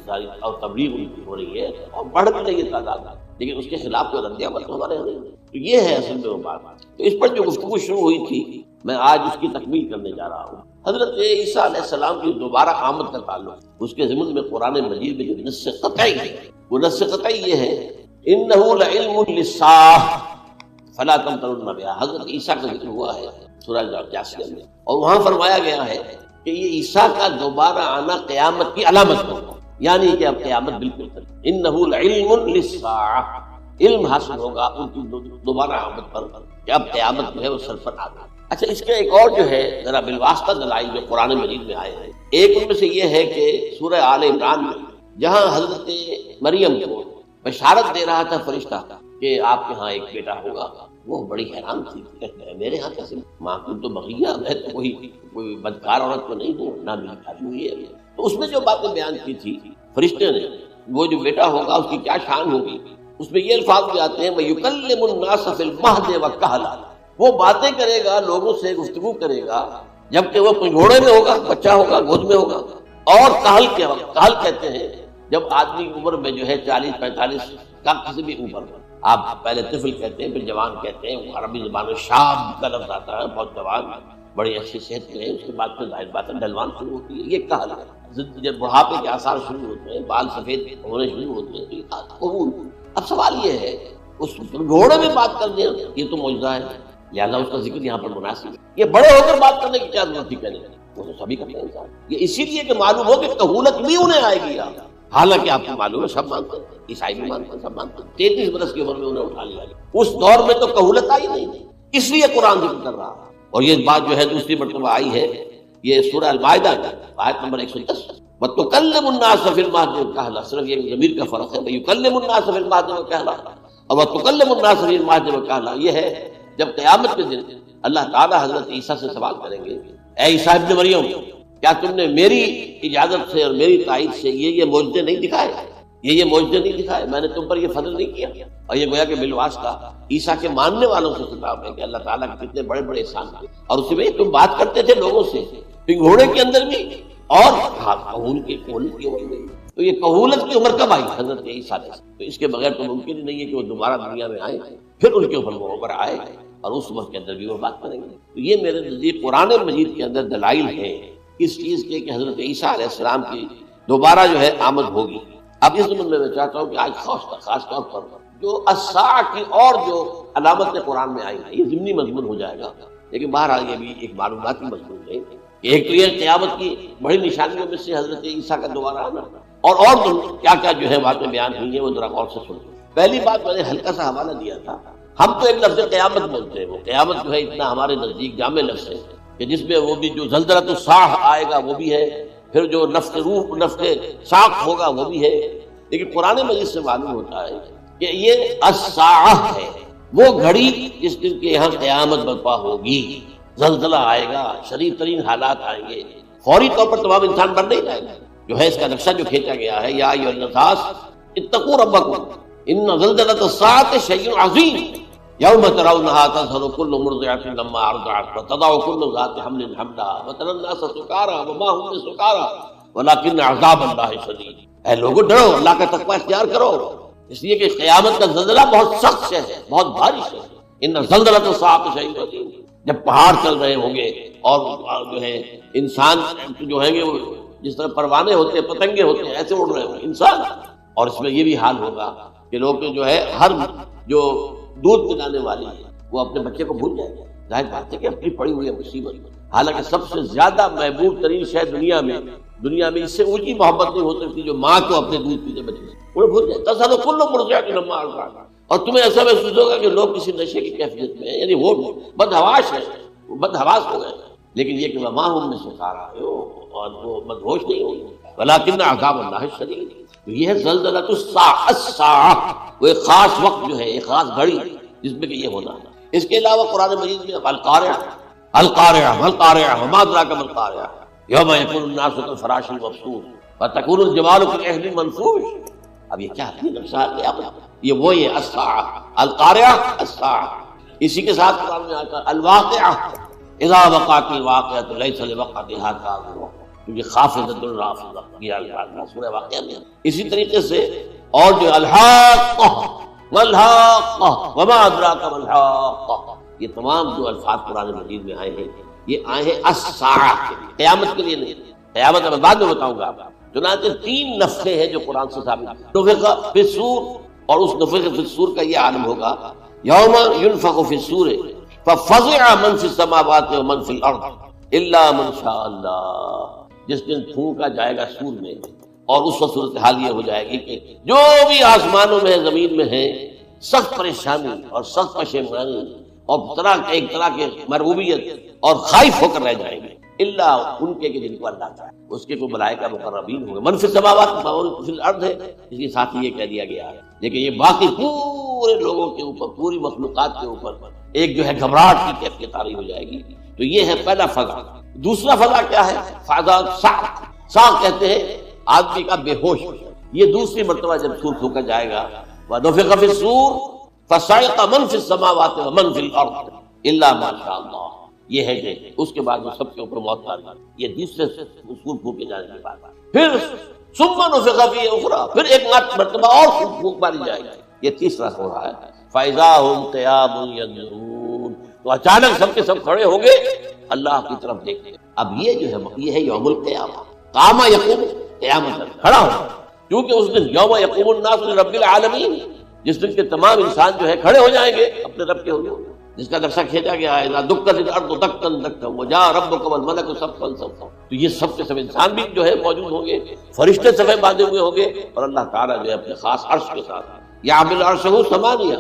ساری اور تبلیغ ان کی ہو رہی ہے اور بڑھ بھی رہی ہے تعداد، لیکن اس کے خلاف کوئی رد عمل تو ہمارے یہاں نہیں۔ تو یہ ہے اصل میں وہ بات۔ تو اس پر جو گفتگو شروع ہوئی تھی میں آج اس کی تکمیل کرنے جا رہا ہوں۔ حضرت عیسیٰ علیہ السلام کی دوبارہ آمد کا تعلق اس کے ضمن میں قرآن مجید میں جو نص قطعی ہے، وہ نص قطعی یہ ہے انہ لعلم للساعہ فلا تمترن بها۔ حضرت عیسیٰ کا ذکر ہوا ہے سورہ جاسیہ میں، اور وہاں فرمایا گیا ہے کہ یہ عیسیٰ کا دوبارہ آنا قیامت کی علامت ہوگا، یعنی کہ اب قیامت بالکل قریب۔ انہ لعلم للساعہ، علم حاصل ہوگا ان کی دوبارہ آمد پر کہ اب قیامت جو ہے وہ سر پر آ گئی۔ اچھا، اس کے ایک اور جو ہے ذرا بالواسطہ دلائل جو قرآن مجید میں آئے ہیں، ایک ان میں سے یہ ہے کہ سورہ آل عمران میں جہاں حضرت مریم کو بشارت دے رہا تھا فرشتہ کہ آپ کے ہاں ایک بیٹا ہوگا، وہ بڑی حیران تھی، کہتے ہیں میرے ہاں کیسے، ماں کو تو بغیہ ہے، تو کوئی بدکار عورت تو نہیں ہوں، نہ میری شادی ہوئی ہے۔ تو اس میں جو باتیں بیان کی تھی فرشتے نے، وہ جو بیٹا ہوگا اس کی کیا شان ہوگی، اس میں یہ الفاظ بھی آتے ہیں وَيُكَلِّمُ النَّاسَ فِي الْمَهْدِ وَكَهْلًا، وہ باتیں کرے گا، لوگوں سے گفتگو کرے گا جبکہ وہ کوئی گھوڑے میں ہوگا، بچہ ہوگا، گود میں ہوگا، اور کہل کے وقت، کہل کہتے ہیں جب آدمی کی عمر میں جو ہے 40-45 کا کسی بھی اوپر، آپ پہلے طفل کہتے ہیں پھر جوان کہتے ہیں، عربی زبان میں شاب کا لفظ آتا ہے، بہت جوان، بڑی اچھی صحت میں ہے، اس کے بعد پھر ظاہر بات ہے ڈھلوان شروع ہوتی ہے، یہ کہل ہے۔ جب بڑھاپے کے آثار شروع ہوتے ہیں، بال سفید ہونے شروع ہوتے ہیں، قبول۔ اب سوال یہ ہے اس گھوڑے میں بات کر دیں، یہ تو معجزہ ہے، لہٰذا اس کا ذکر یہاں پر مناسب ہے۔ یہ بڑے ہو کر بات کرنے کی کیا ضرورت تھی کہنے کی؟ وہ تو سبھی کرتے ہیں انسان، یہ اسی لیے کہ معلوم ہو کہ کہولت بھی انہیں آئے گی یہاں، حالانکہ آپ کو معلوم ہے سب مانتے ہیں، عیسائی بھی مانتے ہیں، سب مانتے ہیں، 33 برس کی عمر میں انہیں اٹھا لیا گیا، اس دور میں تو کہولت آئی نہیں، اس لیے قرآن ذکر کر رہا ہے۔ اور یہ بات جو ہے دوسری مرتبہ آئی ہے، یہ سورہ المائدہ کی آیت نمبر 110، وَتُكَلِّمُ النَّاسَ فِي الْمَهْدِ وَكَهْلًا، صرف یہ ضمیر کا فرق ہے، وَيُكَلِّمُ النَّاسَ فِي الْمَهْدِ وَكَهْلًا، اور وَتُكَلِّمُ النَّاسَ فِي الْمَهْدِ وَكَهْلًا یہ ہے جب قیامت کے دن اللہ تعالیٰ حضرت عیسیٰ سے سوال کریں گے، اے عیسیٰ ابن مریم، کیا تم نے میری اجازت سے اور میری تائید سے یہ معجزے نہیں دکھائے، یہ معجزے نہیں دکھائے، میں نے تم پر یہ فضل نہیں کیا؟ اور یہ گویا کہ بالواسطہ عیسیٰ کے ماننے والوں سے خطاب ہے کہ اللہ تعالیٰ کے کتنے بڑے بڑے احسان ہیں، اور اسی میں تم بات کرتے تھے لوگوں سے گھوڑے کے اندر بھی، اور کہولت کی عمر میں، تو یہ کہولت کی عمر کب آئی؟ حضرت عیسیٰ علیہ السلام، تو اس کے بغیر تو ممکن ہی نہیں ہے کہ وہ دوبارہ دنیا میں آئے، پھر ان کے اوپر وہ عمر آئے اور اس وقت کے اندر بھی وہ بات کریں گے۔ تو یہ میرے نزدیک قرآن مجید کے اندر دلائل ہیں اس چیز کے کہ حضرت عیسیٰ علیہ السلام کی دوبارہ جو ہے آمد ہوگی۔ اب اس ضمن میں میں چاہتا ہوں کہ آج خاص طور پر جو الساعہ کی اور جو علامتیں قرآن میں آئی ہیں، یہ ضمنی مضمون ہو جائے گا، لیکن بہرحال یہ بھی ایک معلوماتی مضمون ہے کہ ایک تو یہ قیامت کی بڑی نشانیوں میں سے حضرت عیسیٰ کا دوبارہ آنا، اور کیا کیا جو ہے باتیں بیان ہوئی ہیں وہ ذرا غور سے سنیں۔ پہلی بات میں نے ہلکا سا حوالہ دیا تھا، ہم تو ایک لفظ قیامت بولتے ہیں، وہ قیامت جو ہے اتنا ہمارے نزدیک جامع لفظ ہے کہ جس میں وہ بھی جو زلزلۃ الصاع آئے گا وہ بھی ہے، پھر جو نفخ روح نفخ ساق ہوگا وہ بھی ہے، لیکن قرآن مجید سے معلوم ہوتا ہے کہ یہ الساعہ ہے، وہ گھڑی جس دن کے یہاں قیامت برپا ہوگی، زلزلہ آئے گا، شدید ترین حالات آئیں گے، فوری طور پر تمام انسان بن نہیں جائے گا، جو ہے اس کا نقشہ جو کھینچا گیا ہے، یا ایھا الناس اتقوا ربکم ان زلزلۃ الساعۃ شیء عظیم یوم ترونها تذهل كل مرضعة عما ارضعت وتضع كل ذات حمل حملها وترى الناس سکارى وما هم بسکارى ولكن عذاب اللہ شدید۔ اے لوگوں ڈرو، اللہ کا تقوی اختیار کرو، اس لیے کہ قیامت کا زلزلہ بہت سخت ہے، بہت بھاری ہے۔ ان زلزلۃ الساعۃ شیء عظیم، جب پہاڑ چل رہے ہوں گے اور جو ہے انسان جو ہیں گے وہ جس طرح پروانے ہوتے ہیں، پتنگے ہوتے ہیں، ایسے اڑ رہے ہوں گے انسان، اور اس میں یہ بھی حال ہوگا کہ لوگ جو ہے ہر جو دودھ پلانے والی ہے وہ اپنے بچے کو بھول جائے گا، ظاہر بات ہے کہ اپنی پڑی ہوئی ہے مصیبت، حالانکہ سب سے زیادہ محبوب ترین شے دنیا میں اس سے اونچی محبت نہیں ہو سکتی جو ماں کو اپنے دودھ پیتے بچے انہیں بھول جائے، تذهل كل مرضعة عما ارضعت، اور تمہیں ایسا محسوس ہوگا کہ لوگ کسی نشے کی کیفیت میں ہیں، یعنی وہ بدحواس ہے، وہ بدحواس ہو گئے، لیکن یہ کہ وما هم بسکارى، اور وہ مدہوش نہیں ہوں گے، ولكن عذاب اللہ شدید۔ تو یہ ہے زلزلۃ الساعہ، وہ ایک خاص وقت جو ہے، ایک خاص گھڑی جس میں کہ یہ ہونا ہے۔ اس کے علاوہ قرآن مجید میں القارعہ القارعہ وما ادراک ما القارعہ یوم یکون الناس کالفراش المبثوث وتکون الجبال کالعہن المنفوش۔ اب یہ کیا ہے؟ نقشہ قیامت، یہ وہی ہے الساعہ، القارعہ الساعہ۔ اسی کے ساتھ قرآن میں آتا ہے الواقعہ اذا وقعت الواقعۃ لیس لوقعتها کاذبہ، کیونکہ خافضۃ رافضہ، یہ الفاظ سورہ واقعہ میں۔ اسی طریقے سے اور جو الحاقہ والحاقہ وما ادراک ما الحاقہ، یہ تمام جو الفاظ قرآن مجید میں آئے ہیں یہ آئے ہیں الساعہ کے لیے، قیامت کے لیے نہیں۔ قیامت میں بعد میں بتاؤں گا آپ، چنانچہ 3 نفخے ہیں جو قرآن سے ثابت ہیں، نفخ فی الصور، اور اس نفخ فی الصور کا یہ عالم ہوگا یوم ینفخ فی الصور ففزع من فی السماوات ومن فی الارض الا من شاء اللہ، جس دن پھونکا جائے گا سور میں، اور اس وقت صورتحال یہ ہو جائے گی کہ جو بھی آسمانوں میں ہے زمین میں ہے سخت پریشانی اور سخت پشیمانی اور ایک طرح کے مرعوبیت اور خائف ہو کر رہ جائیں گے، اللہ ان کے جن کو اللہ چاہے، اس کے کوئی ملائکہ مقربین ہوں گے، من فی السماوات ومن فی الارض ہے، اس کے ساتھ یہ کہہ دیا گیا ہے، لیکن یہ باقی پورے لوگوں کے اوپر، پوری مخلوقات کے اوپر ایک جو ہے گھبراہٹ کی کیفیت طاری ہو جائے گی۔ تو یہ ہے پہلا فضا۔ دوسرا فضا کیا ہے؟ فضا صاق کہتے ہیں آدمی کا بے ہوش، یہ دوسری مرتبہ جب سور پھونکا جائے گا ونفخ فی الصور فصعق من فی السماوات ومن فی الارض الا ما شاء اللہ. یہ ہے کہ اس کے بعد وہ سب کے اوپر موت آ گئی. یہ دوسرے سور پھونکے جانے کے بعد پھر ثم نفخ فیہ اخری، پھر ایک مرتبہ اور پھونک ماری جائے گی. یہ تیسرا ہو رہا ہے. فاذا هم قیام ینظرون، تو اچانک سب کے سب کھڑے ہوں گے اللہ کی طرف دیکھتے. اب یہ جو ہے یہ ہے یوم القیامہ. قام یقوم، قیامت کھڑا ہو، کیونکہ اس دن یوم یقوم الناس لرب العالمین، جس دن کے تمام انسان جو ہے کھڑے ہو جائیں گے اپنے رب کے حضور، جس کا نقشہ کھینچا گیا ہے دکت الارض دکا دکا وجاء ربک والملک صفا صفا. تو یہ سب کے سب انسان بھی جو ہے موجود ہوں گے، فرشتے صفے باندھے ہوئے ہوں گے، اور اللہ تعالیٰ جو ہے اپنے خاص عرش کے ساتھ یحمل عرشہ ثمانیہ،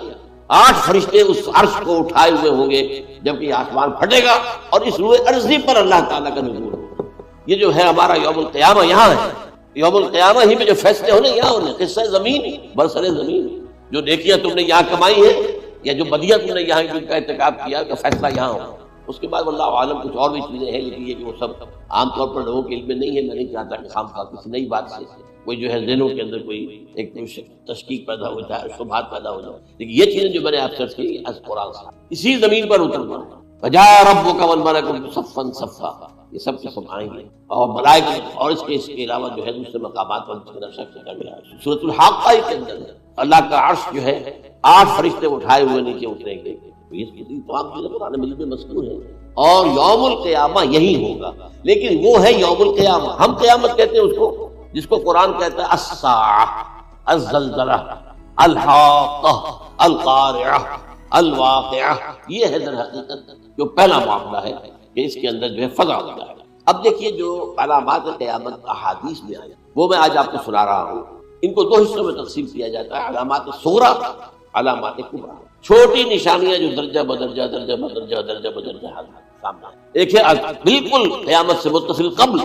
8 فرشتے اس عرش کو اٹھائے ہوئے ہوں گے جبکہ یہ آسمان پھٹے گا اور اس روئے ارضی پر اللہ تعالیٰ کا نزول ہوگا. یہ جو ہے ہمارا یوم القیامہ یہاں ہے. یوم القیامہ ہی میں جو فیصلے ہونے یہاں ہونے. قصہ زمین برسر زمین، جو نیکیاں تم نے یہاں کمائی ہے یا جو بدیاں تم نے یہاں کا ارتکاب کیا کا فیصلہ یہاں ہوگا. اس کے بعد واللہ عالم کچھ اور بھی چیزیں ہیں، لیکن یہ کہ وہ سب عام طور پر لوگوں کے علم میں نہیں ہے. میں نہیں چاہتا کہ خام خواہ کسی نئی بات سے کوئی جو ہے ذہنوں کے اندر کوئی ایک تشکیک پیدا ہو جائے، شبہات پیدا ہو جائے. لیکن یہ چیزیں جو میں نے آپ سرچ کی از قرآن سے اسی زمین پر اترنا. وجاء ربک والملک صفا صفا، یہ سب کے سب آئیں گے اور ملائکہ، اور اس کے علاوہ جو ہے دوسرے مقامات پر جس کا نقشہ کیا گیا ہے سورۃ الحاقہ کے اندر اللہ کا عرش جو ہے 8 فرشتے اٹھائے ہوئے نیچے اتریں گے. اس کی تمام چیزیں قرآن مجید میں مذکور ہیں. اور یوم القیامہ یہی ہوگا، لیکن وہ ہے یوم القیامہ. ہم قیامت کہتے ہیں اس کو جس کو قرآن کہتا ہے الساعہ، الزلزلہ، الحاقہ، القارعہ، الواقعہ. یہ ہے در حقیقت جو پہلا معاملہ ہے کہ اس کے اندر جو ہے فضا ہو جائے گا. اب دیکھیے جو علامات قیامت احادیث میں آئے وہ میں آج آپ کو سنا رہا ہوں. ان کو 2 حصوں میں تقسیم کیا جاتا ہے، علامات صغریٰ، علامات کبریٰ. چھوٹی نشانیاں جو درجہ بدرجہ درجہ بدرجہ درجہ بدرجہ سامنے. ایک ہے بالکل قیامت سے متصل قبل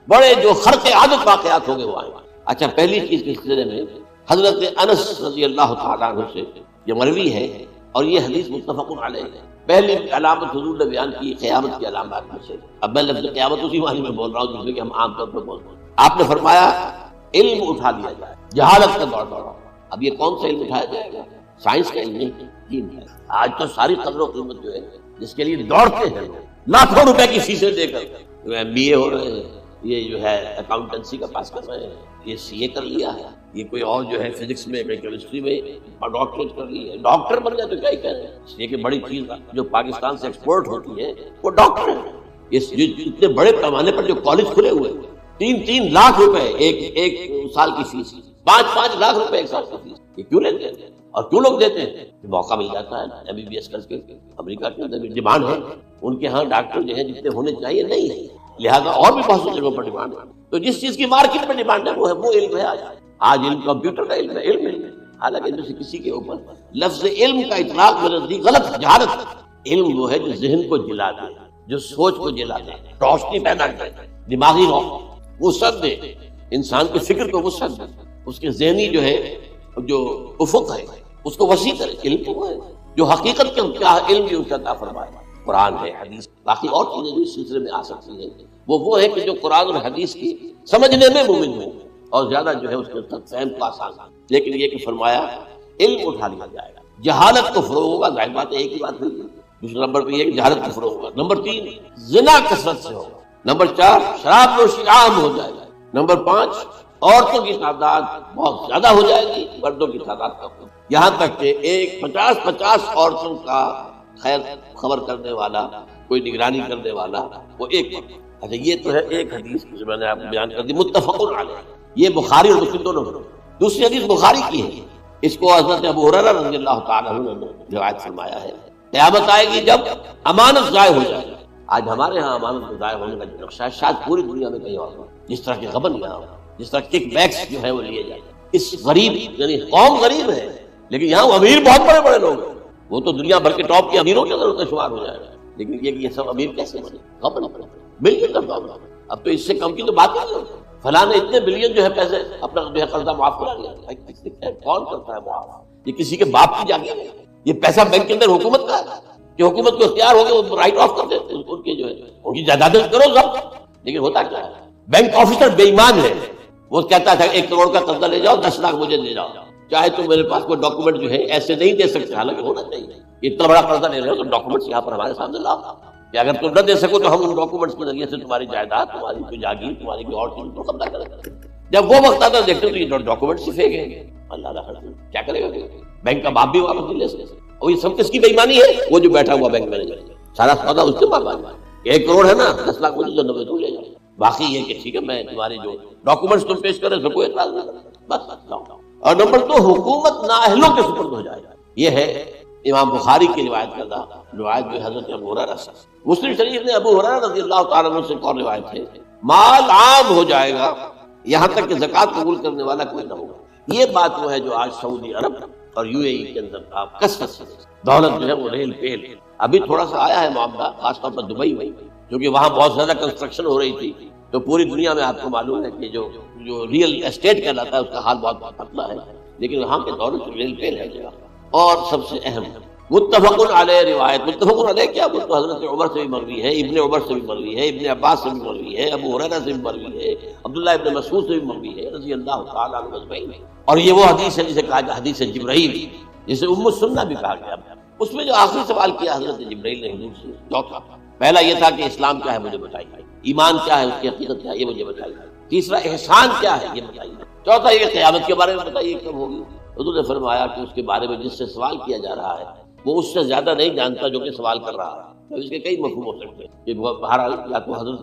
بڑے جو خرق عادت واقعات ہوں گے وہ آئیں. اچھا، پہلی چیز کے سلسلے میں حضرت انس رضی اللہ تعالیٰ عنہ سے یہ مروی ہے اور یہ حدیث متفق علیہ ہے. پہلی علامت حضور نے بیان کی قیامت کی علامات میں سے. اب میں لفظ قیامت اسی معنی میں بول رہا ہوں جس میں کہ ہم عام طور پر بولتے ہیں. آپ نے فرمایا علم اٹھا لیا جائے، جہالت کا دور دورہ. اب یہ کون سا علم اٹھایا جائے گا؟ سائنس کا علم نہیں، دین ہے. آج تو ساری قدر و قیمت جو ہے جس کے لیے دوڑتے ہیں لاکھوں روپے کی فیسیں دے کر، MBA ہو رہے ہیں، یہ جو ہے اکاؤنٹنسی کا پاس کر رہے ہیں، یہ CA کر لیا ہے، یہ کوئی اور جو ہے فزکس میں کیمسٹری میں ڈاکٹریٹ کر لی ہے. ڈاکٹر بن جائے تو کیا ہی کہہ رہے ہیں. اس لیے کہ بڑی چیز جو پاکستان سے ایکسپورٹ ہوتی ہے وہ ڈاکٹر ہے. اتنے بڑے پیمانے پر جو کالج کھلے ہوئے 3 لاکھ روپے ایک سال کی فیس، 5 لاکھ روپے ایک سال کی فیس. یہ کیوں لیتے ہیں اور کیوں لوگ دیتے ہیں؟ موقع مل جاتا ہے. MBBS کر کے امریکہ کے اندر بھی ڈیمانڈ ہے. ان کے ہاں ڈاکٹر جو ہے جتنے ہونے چاہیے نہیں ہے، لہذا اور بھی بہت سی جگہوں پر ڈیمانڈ ہے. تو جس چیز کی مارکیٹ میں ڈیمانڈ ہے وہ علم ہے. آج علم کمپیوٹر کا علم ہے، علم ہے. حالانکہ ان میں سے کسی کے اوپر لفظ علم کا اطلاق میرے نزدیک غلط، جہالت. علم وہ ہے جو ذہن کو جلا دے، جو سوچ کو جلا دے، روشنی پیدا کرے، دماغی وسعت دے، انسان کے فکر کو وسعت دے، اس کے ذہنی جو ہے جو افق ہے اس کو وسیع کرے. علم تو وہ ہے جو حقیقت کے کیا علم بھی اس کا عطا فرمائے. قرآن ہے، حدیث، باقی اور چیزیں جو اس سلسلے میں آ سکتی ہیں وہ ہے کہ جو قرآن اور حدیث کی سمجھنے میں مومن ہو اور زیادہ جو ہے اس کے فہم کو آسان. لیکن یہ کہ فرمایا علم اٹھا لیا جائے گا، جہالت کو فروغ ہوگا. ظاہر بات ہے ایک ہی بات ہوئی. دوسرا نمبر پہ یہ کہ جہالت کو فروغ ہوگا. نمبر 3 زنا کثرت سے ہوگا. نمبر 4 شراب نوشی عام ہو جائے گا. نمبر 5 عورتوں کی تعداد بہت زیادہ ہو جائے گی، مردوں کی تعداد کم ہوگی. یہاں تک کہ 50 عورتوں کا خیر خبر کرنے والا، کوئی نگرانی کرنے والا وہ ایک. اچھا، یہ تو ہے ایک حدیث جو میں نے آپ کو بیان کر دی متفق علیہ. یہ بخاری اور مسلم دونوں. دوسری حدیث بخاری کی ہے، اس کو حضرت ابو ہریرہ رضی اللہ تعالیٰ عنہ نے روایت فرمایا ہے. قیامت آئے گی جب امانت ضائع ہو جائے گا. آج ہمارے ہاں امانت ضائع ہونے کا جو نقشہ ہے شاید پوری دنیا میں کہیں اور ہو. جس طرح کے غبن یہاں ہو، جس طرح کک بیکس جو ہے وہ لیے جائیں. اس غریب یعنی قوم غریب ہے لیکن یہاں امیر بہت بڑے بڑے لوگ ہیں. وہ تو دنیا بھر کے ٹاپ کے امیروں کے اندر شمار ہو جائے گا. لیکن یہ سب امیر کیسے بنے؟ غبن بلین کا معاملہ. اب تو اس سے کم کی تو بات نہیں ہوتی. فلاں نے اتنے بلین جو ہے پیسے اپنا جو ہے قرضہ معاف کرا لیا. کون کرتا ہے معاف؟ یہ کسی کے باپ کی جاگیر ہے. یہ پیسہ بینک کے اندر حکومت کا ہے کہ حکومت کو اختیار ہو گیا وہ رائٹ آف کر دیتے ان کے جو ہے ان کی جائیدادیں کرو ضبط. لیکن ہوتا کیا ہے؟ بینک آفیسر بے ایمان ہے. وہ کہتا تھا 1 کروڑ کا قرضہ لے جاؤ، 10 لاکھ مجھے دے جاؤ. چاہے تو میرے پاس کوئی ڈاکومنٹ جو ہے ایسے نہیں دے سکتے، حالانکہ ہونا چاہیے، اتنا بڑا قرضہ لے رہے ہو تو ڈاکومنٹس یہاں پر ہمارے سامنے لاؤ کہ اگر تم نہ دے سکو تو ہم ان ڈاکومنٹس کے ذریعے سے تمہاری جائیداد، تمہاری کوئی جاگیر، تمہاری کوئی اور چیز کو قبضہ کریں۔ جب وہ وقت آتا دیکھتے تو یہ ڈاکومنٹس ہی پھینک گئے، اللہ اللہ کیا کرے گا؟ بینک کا باپ بھی واپس نہیں لے سکتے۔ اور یہ سب کس کی بے ایمانی ہے؟ وہ جو بیٹھا ہوا بینک مینیجر، سارا سودا اس کے پاس، 1 کروڑ ہے نا، 10 لاکھ مجھے 90 تو لے جائے، باقی یہ کہ ٹھیک ہے میں تمہاری جو ڈاکومنٹس تم پیش کرے کوئی اعتراض نہیں، بس لاؤ۔ اور نمبر 2، حکومت نااہلوں کے سپرد ہو جائے، یہ ہے امام بخاری کی روایت کردہ روایت جو حضرت ابو ہریرہ سے، مسلم شریف نے ابو ہریرہ رضی اللہ تعالیٰ عنہ سے اور روایت ہے، مال عام ہو جائے گا یہاں تک کہ زکوٰۃ قبول کرنے والا کوئی نہ ہوگا۔ یہ بات وہ ہے جو آج سعودی عرب اور UAE کے اندر آپ کثرت سے دولت جو ہے وہ ریل پیل، ابھی تھوڑا سا آیا ہے معاملہ خاص طور پر دبئی میں، کیونکہ وہاں بہت زیادہ کنسٹرکشن ہو رہی تھی، تو پوری دنیا میں آپ کو معلوم ہے کہ جو ریئل اسٹیٹ کہلاتا ہے اس کا حال بہت پتلا ہے، لیکن وہاں پہ دولت ریل پیل ہے جگہ۔ اور سب سے اہم متفق علیہ روایت، متفق علیہ کیا؟ وہ تو حضرت عمر سے بھی مروی ہے، ابن عمر سے بھی مروی ہے، ابن عباس سے بھی مروی ہے، ابو ہریرہ سے بھی مروی ہے، عبداللہ ابن مسعود سے بھی مروی ہے رضی اللہ تعالیٰ عنہ اجمعین۔ اور یہ وہ حدیث ہے جسے کہا جاتا ہے حدیث جبرائیل، جسے ام السنہ بھی کہا گیا۔ اس میں جو آخری سوال کیا حضرت جبرائیل نے حضور سے، چوتھا، پہلا یہ تھا کہ اسلام کیا ہے مجھے بتائیے، ایمان کیا ہے، اس کی حقیقت کیا ہے یہ مجھے بتائیے، تیسرا احسان کیا ہے یہ بتائیے، چوتھا یہ قیامت کے بارے میں بتائیے کب ہوگی۔ حضور نے فرمایا کہ اس کے بارے میں جس سے سوال کیا جا رہا ہے وہ اس سے زیادہ نہیں جانتا جو کہ سوال کر رہا ہے۔ تو اس کے کئی مفہوم ہو سکتے ہیں کہ بہرحال یا تو حضرت،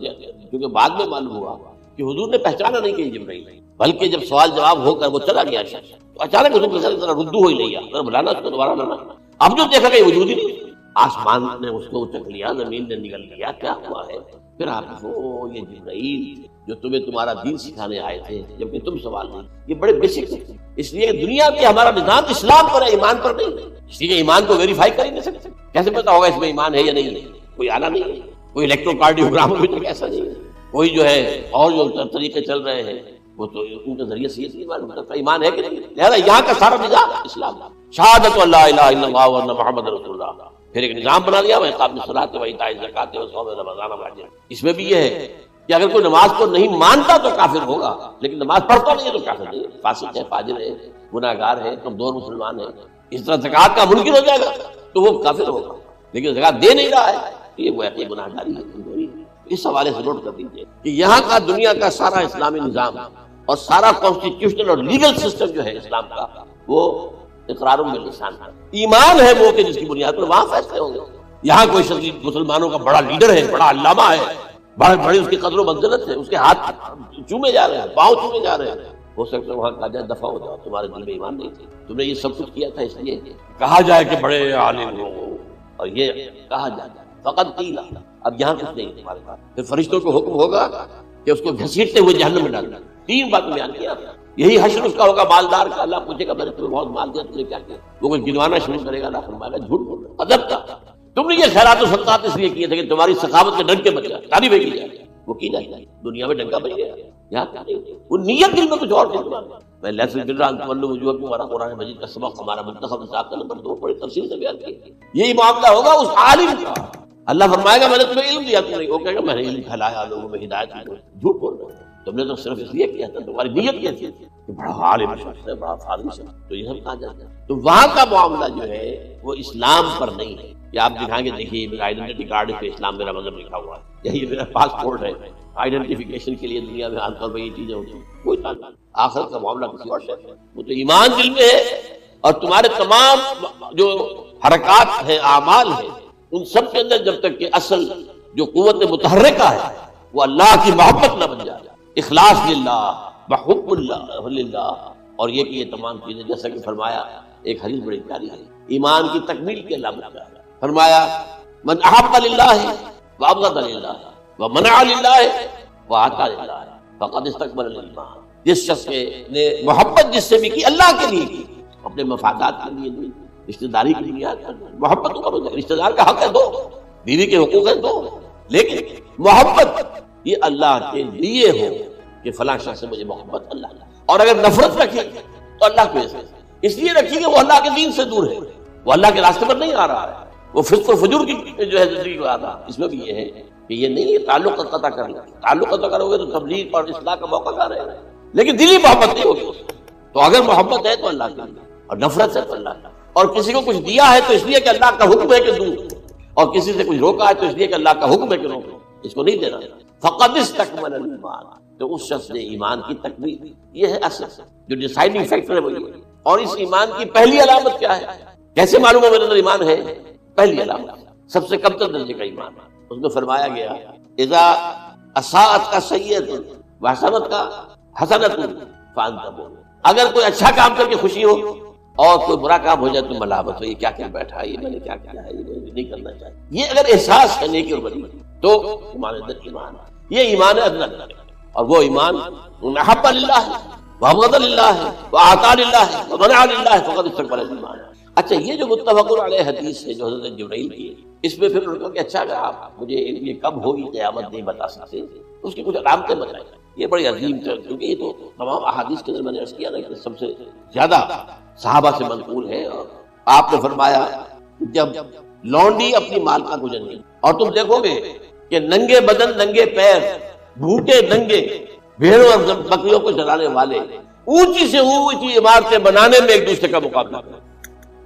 کیونکہ بعد میں معلوم ہوا کہ حضور نے پہچانا نہیں کہ جبرائیل، بلکہ جب سوال جواب ہو کر وہ چلا گیا شخص تو اچانک حضور کے ذرا ردو ہو ہی نہیں، ذرا بلانا اس کو دوبارہ لانا۔ اب جو دیکھا کہ وجود ہی نہیں، آسمان نے اس کو اچک لیا، زمین نے نگل لیا، کیا ہوا ہے؟ پھر آپ کو یہ جبرائیل جو تمہیں تمہارا دین سکھانے آئے تھے جبکہ تم سوال نہیں، یہ بڑے بیسک ہے، اس لیے دنیا کے ہمارا نظام اسلام پر ہے، ایمان پر نہیں، اس لیے ایمان کو ویریفائی کر ہی نہیں سکتے، کیسے پتا ہوگا اس میں ایمان ہے یا نہیں ہے؟ کوئی آلہ نہیں ہے، کوئی الیکٹروکارڈیوگرام ابھی تک ایسا نہیں ہے، کوئی جو ہے اور جو طریقے چل رہے ہیں وہ تو ان کے ذریعے سے یہ معلوم کرتا ہے ایمان ہے کہ نہیں۔ لہٰذا یہاں کا سارا نظام اسلام، شہادت اللہ الہ الا اللہ وان محمد رسول اللہ، پھر ایک نظام بنا لیا، اقام الصلاۃ و ایتاء الزکوٰۃ و صوم رمضان وحج۔ اس میں بھی یہ ہے کہ اگر کوئی نماز کو نہیں مانتا تو کافر ہوگا، لیکن نماز پڑھتا نہیں ہے تو کافر نہیں، فاسق ہے، فاجر ہے، گناہ گار ہے، کمزور مسلمان ہے۔ اس طرح زکوٰۃ کا منکر ہو جائے گا تو وہ کافر ہوگا، لیکن زکوٰۃ دے نہیں رہا ہے یہ وہ ایسی گناہ گاری ہے، کمزوری ہے۔ اس حوالے سے نوٹ کر دیجیے کہ یہاں کا دنیا کا سارا اسلامی نظام اور سارا کانسٹیٹیوشنل اور لیگل سسٹم جو ہے اسلام کا وہ اقرار باللسان ہے، ایمان ہے وہ کہ جس کی بنیاد پر وہاں فیصلے ہوں گے۔ یہاں کوئی شخص مسلمانوں کا بڑا لیڈر ہے، بڑا علامہ ہے، بڑی اس کی قدر و منزلت ہے، اس کے ہاتھ چومے جا رہے ہیں، پاؤں چومے جا رہے ہیں، ہو سکتا ہے وہاں کہا جائے دفع ہو جاؤ، تمہارے دل میں ایمان نہیں تھی، تم نے یہ سب کچھ کیا تھا اس لیے کہا جائے کہ بڑے عالم ہو، اور یہ کہا جائے فقط قیل، اب یہاں کچھ نہیں تمہارے پاس۔ پھر فرشتوں کو حکم ہوگا کہ اس کو گھسیٹتے ہوئے جہنم میں ڈالنا۔ 3 باتیں بیان کیا، یہی حشر اس کا ہوگا مالدار کا، اللہ پوچھے گا میں نے تمہیں بہت مال دیا، تم نے کیا کیا؟ وہ کچھ گنوانا شروع کرے گا، اللہ فرمائے گا جھوٹ بول رہا، ادب کا، تم نے یہ خیرات و صدقات اس لیے کیے تھے کہ تمہاری سخاوت کے ڈنکے بچا، تعریفیں کی جائے، وہ کی جائے، دنیا میں ڈنکا بچ گیا، یہاں کیا نہیں، وہ نیت دل میں کچھ اور تھی۔ میں لیس البر تولوا وجوہکم، ہمارا قرآن مجید کا سبق، ہمارا منتخب نصاب کا نمبر 2 بڑی تفصیل سے بیان کیا۔ یہی معاملہ ہوگا اس عالم کا، اللہ فرمائے گا میں نے تمہیں علم دیا، تم نے، وہ کہے گا میں نے علم پھیلایا، لوگوں میں ہدایت کی، جھوٹ بول رہے ہو، تم نے تو صرف اس لیے کیا تھا، تمہاری نیت کیا تھی کہ بڑا عالم شخص ہے، بڑا فاضل شخص، تو یہ سب کہا جاتا ہے۔ تو وہاں کا معاملہ جو ہے وہ اسلام پر نہیں ہے کہ آپ دکھائیں گے دیکھیے میرا آئیڈینٹی کارڈ پہ اسلام میرا مذہب لکھا ہوا ہے، یہی میرا پاسپورٹ ہے، آئیڈینٹیفیکیشن کے لیے دنیا میں عام طور پر یہ چیزیں ہوتی ہیں، کوئی تعلق۔ آخرت کا معاملہ کسی اور شے ہے، وہ تو ایمان دل میں ہے، اور تمہارے تمام جو حرکات ہیں، اعمال ہیں، ان سب کے اندر جب تک کہ اصل جو قوت متحرکہ ہے وہ اللہ کی محبت نہ بن جائے، اخلاص للہ، بحب اللہ للہ، اور یہ کہ یہ تمام چیزیں جیسا کہ فرمایا ایک حدیث بڑی پیاری ہے ایمان کی تکمیل کے علامت ہے، فرمایا من احب للہ وابغض للہ ومنع للہ واعطى للہ فقد استكمل الایمان۔ جس شخص نے محبت جس سے بھی کی اللہ کے لیے کی، اپنے مفادات کے لیے نہیں، رشتہ داری کی بنیاد پر محبت کرو، رشتہ دار کا حق ہے دو، بیوی کے حقوق ہیں دو، لیکن محبت یہ اللہ کے لیے ہو کہ فلاں شخص سے مجھے محبت اللہ کا، اور اگر نفرت رکھی تو اللہ کو اس لیے رکھی کہ وہ اللہ کے دین سے دور ہے، وہ اللہ کے راستے پر نہیں آ رہا ہے، وہ فسق و فجور کی جو ہے زندگی کو آ رہا ہے۔ اس میں بھی یہ ہے کہ یہ نہیں ہے تعلق قطع کرنا، تعلق قطع کرو گے تو تبلیغ اور اصلاح کا موقع کہاں رہے گا، لیکن دلی محبت نہیں ہوگی اس تو اگر محبت ہے تو اللہ کے لیے، اور نفرت ہے تو اللہ کا، اور کسی کو کچھ دیا ہے تو اس لیے کہ اللہ کا حکم ہے کہ دوں، اور کسی سے کچھ روکا ہے تو اس لیے کہ اللہ کا حکم ہے کہ روکو، اس کو نہیں دینا۔ فقد استکمل الایمان، تو اس شخص نے ایمان کی تکمیل، یہ ہے اصل جو ڈیسائیڈنگ فیکٹر ہے وہ یہ ہے۔ اور اس ایمان کی پہلی علامت کیا ہے؟ کیسے معلوم ہے میرے اندر ایمان ہے؟ پہلی علامت سب سے کم تر درجے کا ایمان، اس میں فرمایا گیا اذا اساءت کا سیئۃ وحسنت کا حسنۃ فانت مؤمن، اگر کوئی اچھا کام کر کے خوشی ہو اور کوئی برا کام ہو جائے تو ملامت ہو، یہ کیا کیا بیٹھا ہے، یہ میں نے کیا کیا ہے، یہ مجھے نہیں کرنا چاہیے، یہ اگر احساس ہے نیکی اور بدی تو تمہارے اندر ایمان ہے، یہ ایمان ہے ادنا، اور وہ ایمان محب للہ وابغض للہ واعطى للہ ومنع للہ فقد استکمل الایمان۔ اچھا، یہ جو متفق علیہ حدیث ہے جو حضرت جبرائیل کی ہے، اس میں پھر انہوں نے کہا کہ اچھا اگر آپ مجھے یہ کب ہوگی قیامت نہیں بتا سکتے، اس کی کچھ علامتیں بتائیں۔ یہ بڑی عظیم تر، کیونکہ یہ تو تمام احادیث کے اندر میں نے عرض کیا نا کہ سب سے زیادہ صحابہ سے منقول ہے، اور آپ نے فرمایا جب لونڈی اپنی مالکہ کو جنگی، اور تم دیکھو گے کہ ننگے بدن ننگے پیر بھوکے ننگے بھیڑوں اور بکریوں کو چلانے والے اونچی سے اونچی عمارتیں بنانے میں ایک دوسرے کا مقابلہ کریں۔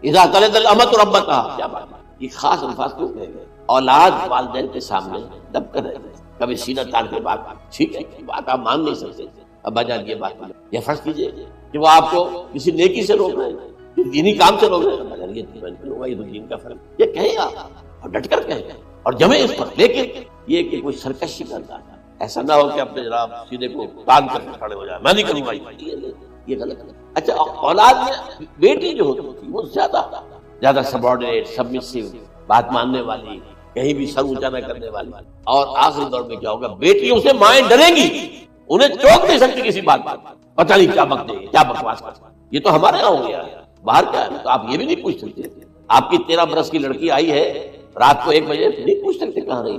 اذا طلعت الامۃ ربتها، کیا بات ہے، یہ خاص الفاظ کیوں کہے گئے؟ اولاد والدین کے سامنے دب کر رہے گئے، کبھی سینہ تان کے بات، ٹھیک ہے بات آپ مان نہیں سکتے، ابا جان یہ بات نہیں، یہ فرض کیجئے کہ وہ آپ کو کسی نیکی سے روک رہے ہیں، دینی کام سے روک رہے ہیں، ابا جان یہ تو دین کا فرق، یہ کہیں آپ اور ڈٹ کر کہیں اور جمیں اس پر، لیکن یہ کہ کوئی سرکشی کرتا ہے، ایسا نہ ہو کہ اپنے جناب سینے کو تان کر کے کھڑے ہو جائے، میں نہیں کروں گا، یہ غلط ہے۔ اچھا، اولاد میں بیٹی جو ہوتی تھی وہ زیادہ سبارڈینیٹ، سبمسیو، بات ماننے والی، کہیں بھی سر اونچا نہ کرنے والی، اور آخری دور میں کیا ہوگا، بیٹیوں سے مائیں ڈریں گی، انہیں چوک نہیں سکتی کسی بات پر، پتہ نہیں کیا بک دے گی، کیا بکواس کرتے ہیں۔ یہ تو ہمارے یہاں ہو گیا ہے، باہر کیا ہے تو آپ یہ بھی نہیں پوچھ سکتے، آپ کی 13 برس کی لڑکی آئی ہے رات کو 1 بجے، نہیں پوچھ سکتے کہاں رہی،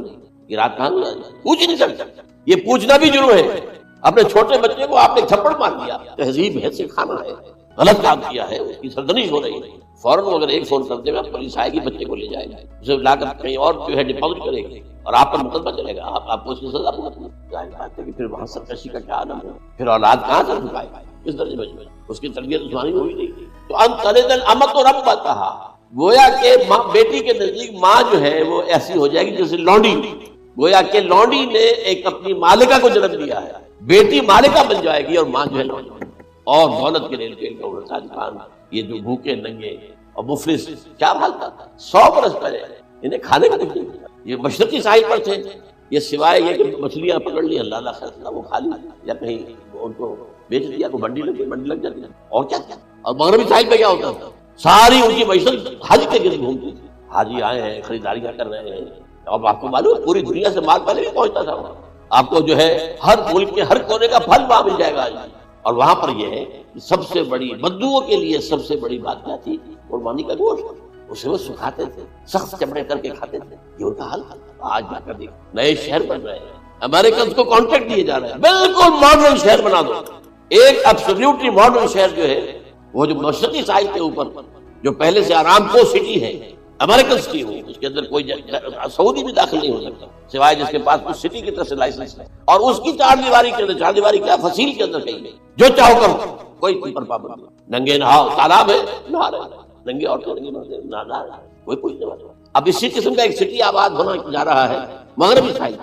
یہ رات کہاں گزاری، پوچھ نہیں سکتے، یہ پوچھنا بھی جرم ہے۔ اپنے چھوٹے بچے کو آپ نے تھپڑ مار دیا، تہذیب ہے، سکھانا ہے، غلط کام کیا ہے، اس کی سرزنش ہو رہی ہے، فوراً اگر ایک فون کرتے ہوئے پولیس آئے گی، بچے کو لے جائے گا، اسے لا کر کہیں اور جو ہے ڈپازٹ کرے گی، اور آپ پر مقدمہ چلے گا، آپ کو اس کی سزا بھگتنی، ظاہر بات ہے کہ پھر وہاں سرکشی کا کیا عالم ہے، پھر اولاد کہاں سے جھکائے گا، کس درجے میں اس کی تربیت عثمانی ہوئی نہیں تھی۔ تو ان تلد الامۃ ربتہا، گویا کہ ماں، بیٹی کے نزدیک ماں جو ہے وہ ایسی ہو جائے گی جیسے لونڈی، گویا کہ لونڈی نے ایک اپنی مالکہ کو جنم دیا ہے، بیٹی مالکہ بن جائے گی اور ماں جو ہے لونڈی، اور دولت کے لیے یہ جو بھوکے ننگے اور مفلس، کیا حال تھا 100 برس پہلے، انہیں کھانے کا کچھ نہیں تھا، یہ مشرقی ساحل پر تھے، یہ سوائے یہ کہ مچھلیاں پکڑ لی، اللہ اللہ خیر وہ کھا لی، یا کہیں ان کو بیچ دیا، کو منڈی لگ جاتی ہے، اور کیا تھا۔ اور مغربی ساحل پہ کیا ہوتا تھا، ساری ان کی معیشت حج کے گرد گھومتی تھی، حاجی آئے ہیں خریداریاں کر رہے ہیں، اب آپ کو معلوم ہے پوری دنیا سے مال پہلے بھی پہنچتا تھا، آپ کو جو ہے ہر ملک کے ہر کونے کا پھل وہاں مل جائے گا، اور وہاں پر یہ ہے کہ سب سے بڑی بدوؤں کے لیے سب سے بڑی بات کیا تھی، قربانی کا گوشت، اسے وہ سکھاتے تھے، سخت چمڑے کر کے کھاتے تھے، یہ ان کا حال تھا۔ آج جا کر دیکھ نئے شہر بن رہے ہیں، امریکنز کو کانٹریکٹ دیے جا رہے ہیں، بالکل ماڈرن شہر بنا دو، ایک ایبسلیوٹلی ماڈرن شہر جو ہے وہ جو مشرقی ساحل کے اوپر جو پہلے سے آرام کو سٹی ہے امریکنز کی ہو، اس کے اندر کوئی سعودی بھی داخل نہیں ہو سکتا سوائے جس کے پاس کچھ سٹی کی طرف سے لائسنس ہے، اور اس کی 4 دیواری کے اندر، 4 دیواری کیا فصیل کے اندر کہیں جو چاہو کرو، کوئی تم پر پابند نہیں، ننگے نہاؤ، تالاب ہے نہا رہے، ننگے عورتیں ننگے مرد نہا رہے، کوئی پوچھنے والا۔ اب اسی قسم کا ایک سٹی آباد ہونا جا رہا ہے مغربی ساحل،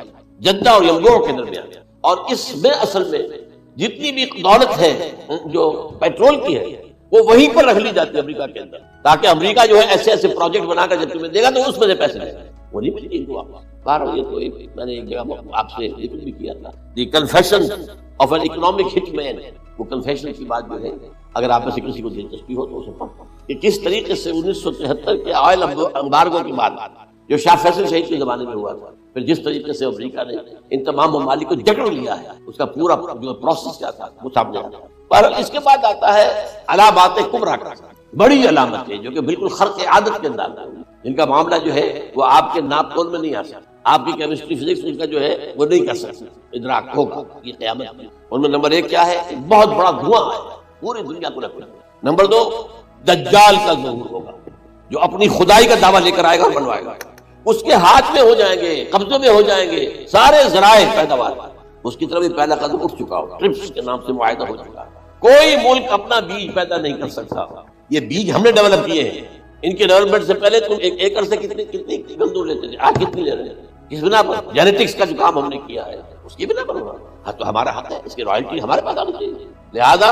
جدہ اور یمگور کے درمیان، اور اس میں اصل میں جتنی بھی دولت ہے جو پیٹرول کی ہے وہ وہیں پر رکھ لی جاتی ہے امریکہ کے اندر، تاکہ امریکہ جو ہے ایسے ایسے پروجیکٹ بنا کر جب تمہیں دے گا تو اس میں سے پیسے لے گا، وہ نہیں ملتی ان کو۔ بہرحال یہ تو میں نے ایک جگہ آپ سے ذکر بھی کیا تھا، دی کنفیشن آف این اکنامک ہٹ مین، وہ کنفیشن کی بات جو ہے اگر آپ میں سے کسی کو دلچسپی ہو تو اسے پڑھو کہ کس طریقے سے 1973 کے آئل امبارگو کے بعد جو شاہ فیصل شہید کے زمانے میں ہوا تھا، پھر جس طریقے سے امریکہ نے ان تمام ممالک کو جکڑ لیا ہے، اس کا پورا جو پروسیس کیا تھا وہ سامنے آتا ہے۔ پر اس کے بعد آتا ہے علامات کبریٰ کا، بڑی علامت ہے جو کہ بالکل خرق عادت کے اندر ہے، ان کا معاملہ جو ہے وہ آپ کے ناپ تول میں نہیں آ سکتا، آپ کی کیمسٹری فزکس ان کا جو ہے وہ نہیں کر سکتے، ادراک ہوگا یہ قیامت میں۔ ان میں نمبر 1 کیا ہے، بہت بڑا دھواں ہے پوری دنیا کو لگتا ہے۔ نمبر 2 دجال کا ظہور ہوگا جو اپنی خدائی کا دعویٰ لے کر آئے گا اور بنوائے گا، اس کے ہاتھ میں ہو جائیں گے، قبضے میں ہو جائیں گے سارے ذرائع پیداوار، اس کی طرف بھی پہلا قدم اٹھ چکا ہوگا، ٹرپس کے نام سے معاہدہ ہو چکا ہے، کوئی ملک اپنا بیج پیدا نہیں کر سکتا، یہ بیج ہم نے ڈیولپ کیے ہیں۔ ان کے ڈیولپمنٹ سے پہلے تم ایک ایکڑ سے کتنی گندم لیتے تھے، آج کتنی لے رہے ہیں؟ اس بنا پر جینیٹکس کا جو کام ہم نے کیا ہے اس کی بنا پر ہوا، ہاں تو ہمارا حق ہے، اس کی رائلٹی ہمارے پاس آنی چاہیے۔ لہذا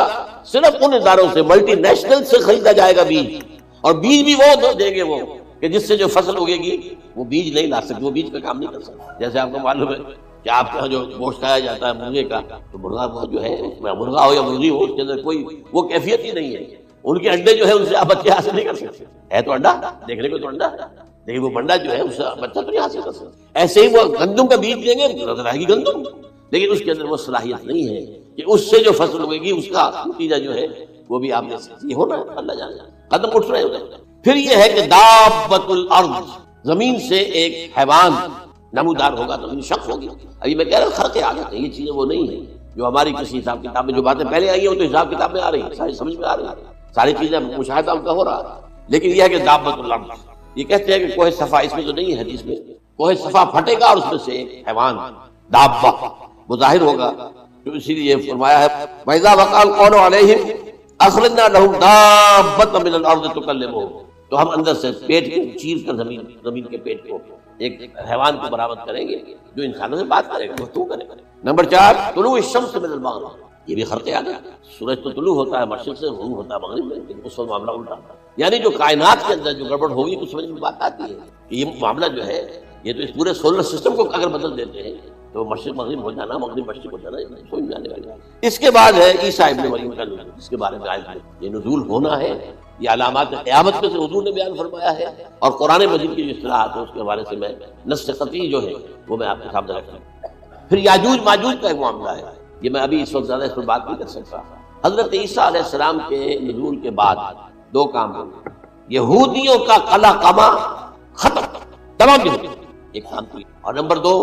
صرف ان اداروں سے، ملٹی نیشنل سے خریدا جائے گا بیج، اور بیج بھی وہ دیں گے وہ کہ جس سے جو فصل اگے گی وہ بیج نہیں لا سکتے، وہ بیج کا کام نہیں کر سکتے۔ جیسے آپ کو معلوم ہے کہ آپ کا جو گوشت کھایا جاتا ہے مرغے کا، تو مرغا وہ جو ہے اس میں مرغا ہو یا مرغی ہو، اس کے اندر کوئی وہ کیفیت ہی نہیں ہے۔ ان کے انڈے جو ہے ان سے آپ بچے حاصل نہیں کر سکتے، ہے تو انڈا، دیکھنے کو تو انڈا، لیکن وہ منڈا جو ہے اس سے بچہ تو نہیں حاصل کر سکتا۔ ایسے ہی وہ گندم کا بیج دیں گے، نظر آئے گی گندم، لیکن اس کے اندر وہ صلاحیت نہیں ہے کہ اس سے جو فصل ہوگی گی اس کا نتیجہ جو ہے وہ بھی آپ نے یہ ہونا ہے، اللہ جانے قدم اٹھ رہے ہوتے ہیں۔ پھر یہ ہے کہ دابۃ الارض، زمین سے ایک حیوان نمودار ہوگا، زمین شخص ہوگی۔ ابھی میں کہہ رہا ہوں خرقِ عادت ہے، یہ چیزیں وہ نہیں ہیں جو ہماری کسی حساب کتاب میں جو باتیں پہلے آئی ہیں وہ تو حساب کتاب میں آ رہی ہیں، ساری سمجھ میں آ رہی ہیں، ساری چیزیں مشاہدہ ان کا ہو رہا ہے۔ لیکن یہ ہے کہ دابۃ الارض، یہ کہتے ہیں کہ کوہ صفا، اس میں تو نہیں ہے حدیث میں، کوہ صفا پھٹے گا اور اس میں سے ایک حیوان دابہ وہ ظاہر ہوگا، تو اسی لیے فرمایا ہے وَإِذَا وَقَعَ الْقَوْلُ عَلَيْهِمْ أَخْرَجْنَا لَهُمْ دَابَّةً مِّنَ الْأَرْضِ تُكَلِّمُهُمْ، تو ہم اندر سے پیٹ کو چیر کر زمین کے پیٹ کو ایک حیوان کو برآمد کریں گے جو انسانوں سے بات کرے گا، گفتگو کرے گا۔ نمبر 4 طلوع الشمس من المغرب، یہ بھی خرقِ عادت ہے، سورج تو طلوع ہوتا ہے مشرق سے، غروب ہوتا ہے مغرب میں، لیکن اس وقت معاملہ الٹا ہوتا ہے، یعنی جو کائنات کے اندر جو گڑبڑ ہوگی کچھ سمجھ میں بات آتی ہے کہ یہ معاملہ جو ہے یہ تو اس پورے سولر سسٹم کو اگر بدل دیتے ہیں تو مشرق مغرب ہو جانا، مغرب مشرق ہو جانا، سمجھ میں آنے والی ہے۔ اس کے بعد ہے عیسیٰ ابن مریم کا نزول، جس کے بارے میں آیت میں یہ نزول ہونا ہے، یہ علامات قیامت میں سے حضور نے بیان فرمایا ہے، اور قرآن مجید کی جو اصطلاحات ہے اس کے حوالے سے میں نص قطعی جو ہے وہ میں آپ کے سامنے رکھتا ہوں۔ پھر یاجوج ماجوج کا ایک معاملہ ہے، یہ میں ابھی اس وقت زیادہ اس پر بات نہیں کر سکتا۔ حضرت عیسیٰ علیہ السلام کے نزول کے بعد دو کام ہوئے، یہودیوں کا قلع قمع ختم، تمام یہودی ایک کام کی، اور نمبر 2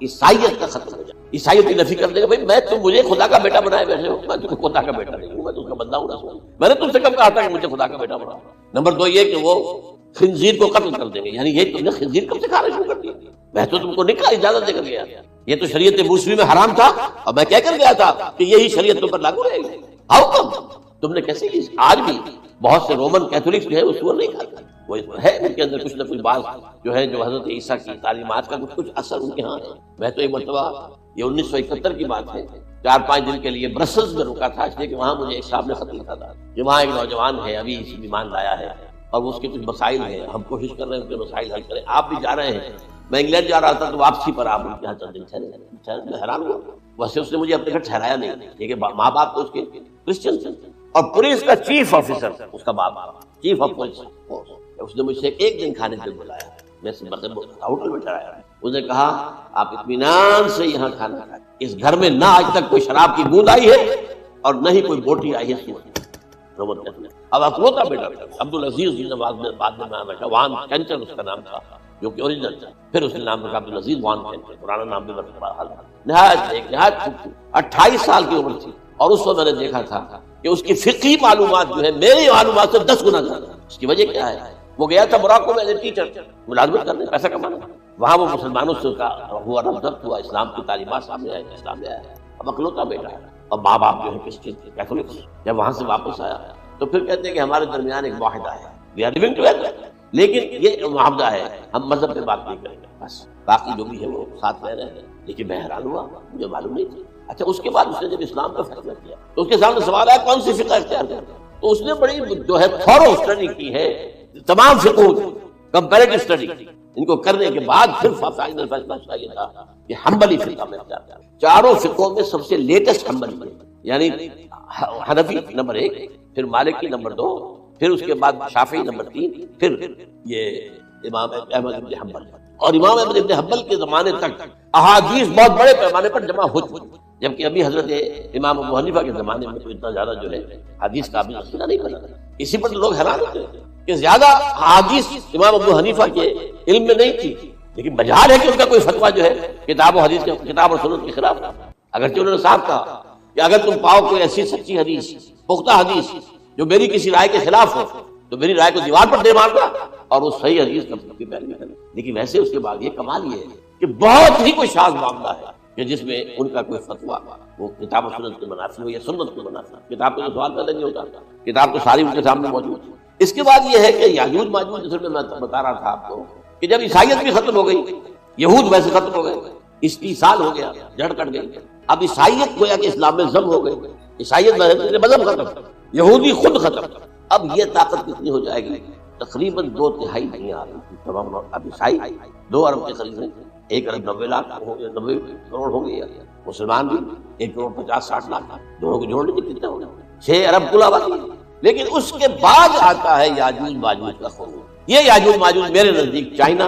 عیسائیت کا ختم ہو جائے، عیسائیت کی نفی کر دے گا، بھائی میں تم مجھے خدا کا بیٹا بنائے بیٹھے ہو، میں تم کو خدا کا بیٹا نہیں ہوں، میں تم کا بندہ ہوں، رسول، میں نے تم سے کب کہا تھا کہ مجھے خدا کا بیٹا بناؤ۔ نمبر 2 یہ کہ وہ خنزیر کو قتل کر دیں گے، یعنی یہ تم نے خنزیر کب سے کھانا شروع کر دیا، میں تو تم کو نکاح اجازت دے کر گیا، یہ تو شریعت موسوی میں حرام تھا اور میں کہہ کر گیا تھا کہ یہی شریعت تم پر لاگو رہے گی، آؤ کم تم نے کیسے کی؟ آج بھی بہت سے رومن کیتھولکس جو ہے وہ سور نہیں کھاتے، وہ ہے ان کے اندر کچھ نہ کچھ بات جو ہے جو حضرت عیسیٰ کی تعلیمات کا کچھ اثر ان کے ہاں ہے۔ میں تو ایک مرتبہ یہ 1971 کی بات ہے، 4-5 دن کے لیے برسلز میں رکا تھا، اس لیے کہ وہاں مجھے ایک صاحب نے خط لکھا تھا کہ وہاں ایک نوجوان ہے ابھی ایمان لایا ہے اور اس کے کچھ مسائل ہیں، ہم کوشش کر رہے ہیں ان کے مسائل حل کریں، آپ بھی جا رہے ہیں، میں انگلینڈ جا رہا تھا تو واپسی پر آپ ان کے یہاں چند دن ٹھہرے، میں حیران ہوا، ویسے اس نے مجھے اپنے گھر ٹھہرایا نہیں، لیکن ماں باپ تو اس کے کرسچن تھے، اور پولیس کا چیف آفیسر اس کا باپ، چیف آف پولیس، اس نے مجھ سے ایک دن کھانے کے لیے بلایا، میں ہوٹل میں ٹھہرایا، اس نے کہا آپ اطمینان سے یہاں کھانا کھائیں، اس گھر میں نہ آج تک کوئی شراب کی بوند آئی ہے اور نہ ہی کوئی بوٹی آئی ہے۔ اب اکلوتا بیٹا عبدالعزیز جس نے بعد میں نام رکھا، وان کینچر اس کا نام تھا جو کہ اوریجنل تھا، پھر اس نے نام رکھا عبدالعزیز وان کینچر، پرانا نام بھی نہایت 28 سال کی عمر تھی، اور اس وقت میں نے دیکھا تھا کہ اس کی فقہی معلومات جو ہے میری معلومات سے 10 گنا زیادہ۔ اس کی وجہ کیا ہے؟ وہ گیا تھا موراکو میں ایز ٹیچر ملازمت کرنے، پیسہ کمانا، وہاں وہ مسلمانوں سے اس کا ہوا ربط ہوا، اسلام کی تعلیمات سامنے آئی، اسلام لے آیا، اب اکلوتا بیٹا ہے، اور ماں باپ جو ہے کرسچن کیتھولکس۔ جب وہاں سے واپس آیا تو پھر کہتے ہیں کہ ہمارے درمیان ایک معاہدہ ہے، وی آر لیونگ ٹوگیدر، لیکن یہ معاہدہ ہے ہم مذہب پہ بات نہیں کریں گے، بس باقی جو بھی ہے وہ ساتھ رہ رہے ہیں۔ لیکن میں حیران ہوا، مجھے معلوم نہیں تھی۔ اچھا اس کے بعد اس نے جب اسلام کا فیصلہ کیا تو اس کے سامنے سوال آیا کون سی فقہ اختیار کرنا، تو اس نے بڑی جو ہے تھورو اسٹڈی کی ہے، تمام فقہ کمپیریٹو اسٹڈی ان کو کرنے کے بعد پھر فائنل فیصلہ یہ تھا کہ حنبلی فقہ میں اختیار کرنا۔ چاروں فقہوں میں سب سے لیٹسٹ حنبلی ہے، یعنی حنفی نمبر 1، پھر مالکی نمبر 2، پھر اس کے بعد شافعی نمبر 3، پھر یہ امام احمد بن حنبل، اور امام احمد بن حنبل کے زمانے تک احادیث بہت بڑے پیمانے پر جمع ہو چکی، جبکہ ابھی حضرت امام ابو حنیفہ کے زمانے میں تو اتنا زیادہ جو ہے حدیث کا بھی مسئلہ نہیں بنا۔ اسی پر لوگ حیران ہوتے ہیں کہ زیادہ حدیث امام ابو حنیفہ کے علم میں نہیں تھی، لیکن مجال ہے کہ ان کا کوئی فتویٰ جو ہے کتاب و حدیث کے کتاب اور سنت کے خلاف تھا، اگرچہ انہوں نے صاف کہا کہ اگر تم پاؤ کوئی ایسی سچی حدیث، پختہ حدیث جو میری کسی رائے کے خلاف ہو تو میری رائے کو دیوار پر دے مارنا اور وہ صحیح حدیث کی پیروی کرنا۔ لیکن ویسے اس کے بعد یہ کمال یہ ہے کہ بہت ہی کوئی شاذ معاملہ ہے کہ جس میں ان کا کوئی فتویٰ وہ کتاب و سنت کے منافی ہو یا سنت کے منافی. کتاب پہ تو سوال پیدا نہیں ہوتا، کتاب تو ساری ان کے سامنے موجود ہے. اس کے بعد یہ ہے کہ یاجوج ماجوج، جس میں بتا رہا تھا آپ کو کہ جب عیسائیت بھی ختم ہو گئی، یہود ویسے ختم ہو گئے، استیصال ہو گیا، جڑ کٹ گئی، اب عیسائیت گویا کہ اسلام میں ضم ہو گئی، عیسائیت میں مذہب ختم، یہودی خود ختم. اب یہ طاقت کتنی ہو جائے گی؟ تقریباً 2/3 نہیں آ رہی تھی تمام. اب عیسائی 2 ارب کے قریب ہیں، 1 ارب 90 لاکھ ہو گیا، 90 کروڑ ہو گیا. مسلمان بھی 1 کروڑ 50-60 لاکھ، دونوں کو جوڑنے کے کتنے ہو گئے؟ 6 ارب کل آبادی. لیکن اس کے بعد آتا ہے یاجوج ماجوج کا خروج. یہ یاجوج ماجوج میرے نزدیک چائنا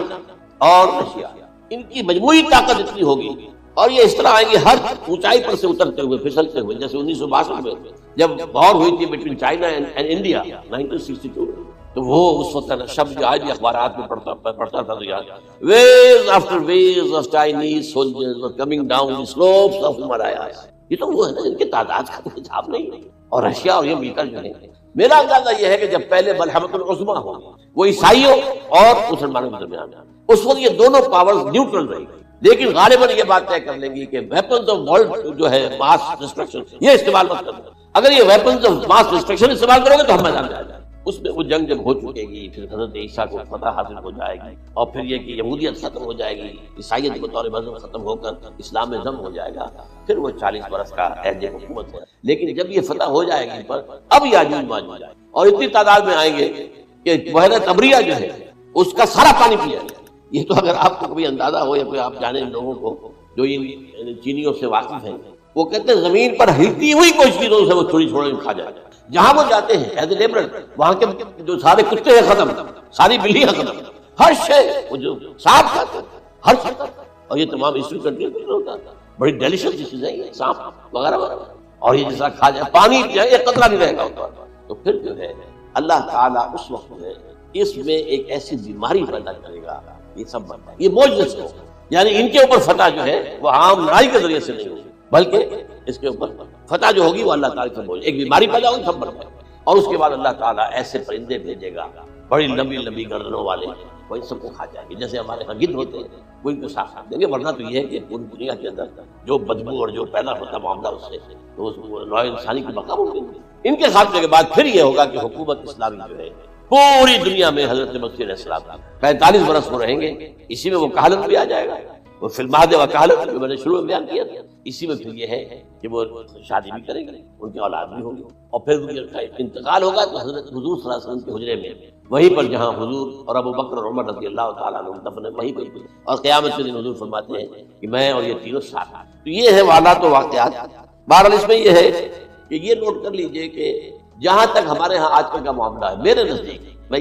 اور رشیا، ان کی مجموعی طاقت اتنی ہوگی اور یہ اس طرح آئیں گے ہر اونچائی پر سے اترتے ہوئے، پھسلتے ہوئے. جیسے 1962 میں جب وار ہوئی تھی بٹوین چائنا اینڈ انڈیا 1962، تو وہ اس وقت شب جو آج بھی اخبارات میں پڑھتا تھا تو یاد، waves after waves of Chinese soldiers were coming down the slopes of Himalayas. یہ تو وہ ہے نا جن کی تعداد کا کوئی حساب نہیں ہے. اور رشیا اور یہ مل کر جو ہے، میرا اندازہ یہ ہے کہ جب پہلے ملحمۃ العظمیٰ ہو وہ عیسائیوں اور مسلمانوں کے درمیان، اس وقت یہ دونوں پاورز نیوٹرل رہی گئی. لیکن غالباً یہ بات طے کر لیں گی کہ ویپنز آف ورلڈ جو ہے ماس ڈسٹرکشن، یہ استعمال مت کرنا. اگر یہ ویپنز آف ماس ڈسٹرکشن استعمال کرو گے تو ہم میدان میں آ جائیں. اس میں وہ جنگ جب ہو چکے گی، پھر حضرت عیسیٰ کو فتح حاصل ہو جائے گی، اور پھر یہ کہ یہودیت ختم ہو جائے گی، عیسائیت کے طور مذہب ختم ہو کر اسلام میں ضم ہو جائے گا، پھر وہ 40 برس کا عہد حکومت ہے. لیکن جب یہ فتح ہو جائے گی پر اب یاجوج ماجوج آئے اور اتنی تعداد میں آئیں گے کہ بحیرہ طبریہ جو ہے اس کا سارا پانی پیا جائے. یہ تو اگر آپ کو کبھی اندازہ ہو یا کوئی آپ جانے ان لوگوں کو جو ان چینیوں سے واقف ہیں، وہ کہتے ہیں زمین پر ہلتی ہوئی کوئی چیزوں سے وہ تھوڑی تھوڑی کھا جائے. جہاں وہ جاتے ہیں ایز اے لیبرر، وہاں کے جو سارے کتے ہیں ختم، ساری بلیاں ختم، ہر شے وہ جو سانپ کھاتے ہیں ہر چیز. اور یہ تمام ایسٹرن کنٹریز میں ہوتا ہے، بڑی ڈیلیشیس چیزیں ہیں سانپ وغیرہ وغیرہ. اور یہ جیسا کھا جائے پانی جائے ایک قطرہ نہیں رہے گا ہوتا. تو پھر جو ہے اللہ تعالیٰ اس وقت ہے اس میں ایک ایسی بیماری پیدا کرے گا، یہ سب بنتا ہے یہ معجزہ سے ہوگا. یعنی ان کے اوپر فتح جو ہے وہ عام لڑائی کے ذریعے سے نہیں ہوگی، بلکہ اس کے اوپر فتح جو ہوگی وہ اللہ تعالیٰ سے ہوگی. ایک بیماری پیدا ہوگی سب بن جائے. اور اس کے بعد اللہ تعالیٰ ایسے پرندے بھیجے گا بڑی لمبی لمبی گردنوں والے، وہ ان سب کو کھا جائیں گے. جیسے ہمارے ہاں گدھ ہوتے ہیں وہ ان کو صاف کر دیں گے. ورنہ تو یہ ہے کہ پوری دنیا کے اندر جو بدبو اور جو پیدا ہوتا معاملہ اس سے تو اس نوع انسانی کی بقا ممکن ہے. ان کے خاتمے کے بعد پھر یہ ہوگا کہ حکومت اسلامی جو ہے پوری دنیا میں حضرت مسیح علیہ السلام 45 برس وہ رہیں گے. اسی میں وہ کہالت بھی آ جائے گا، وہ فی المہد و کہالت جو میں نے شروع میں بیان کیا تھا. اسی میں پھر یہ ہے کہ وہ شادی بھی کریں گے، ان کی اولاد بھی ہوگی، اور پھر ان کا انتقال ہوگا تو حضرت حضور صلی اللہ علیہ وسلم کے حجرے میں وہیں پر جہاں حضور اور ابو بکر اور عمر رضی اللہ تعالیٰ عنہ دفن ہے وہیں پر. اور قیامت کے دن حضور فرماتے ہیں کہ میں اور یہ تینوں ساتھ. تو یہ ہے حالات و واقعات. بہرحال اس میں یہ ہے کہ یہ نوٹ کر لیجئے کہ جہاں تک ہمارے ہاں آج کل کا معاملہ ہے، میرے نزدیک میں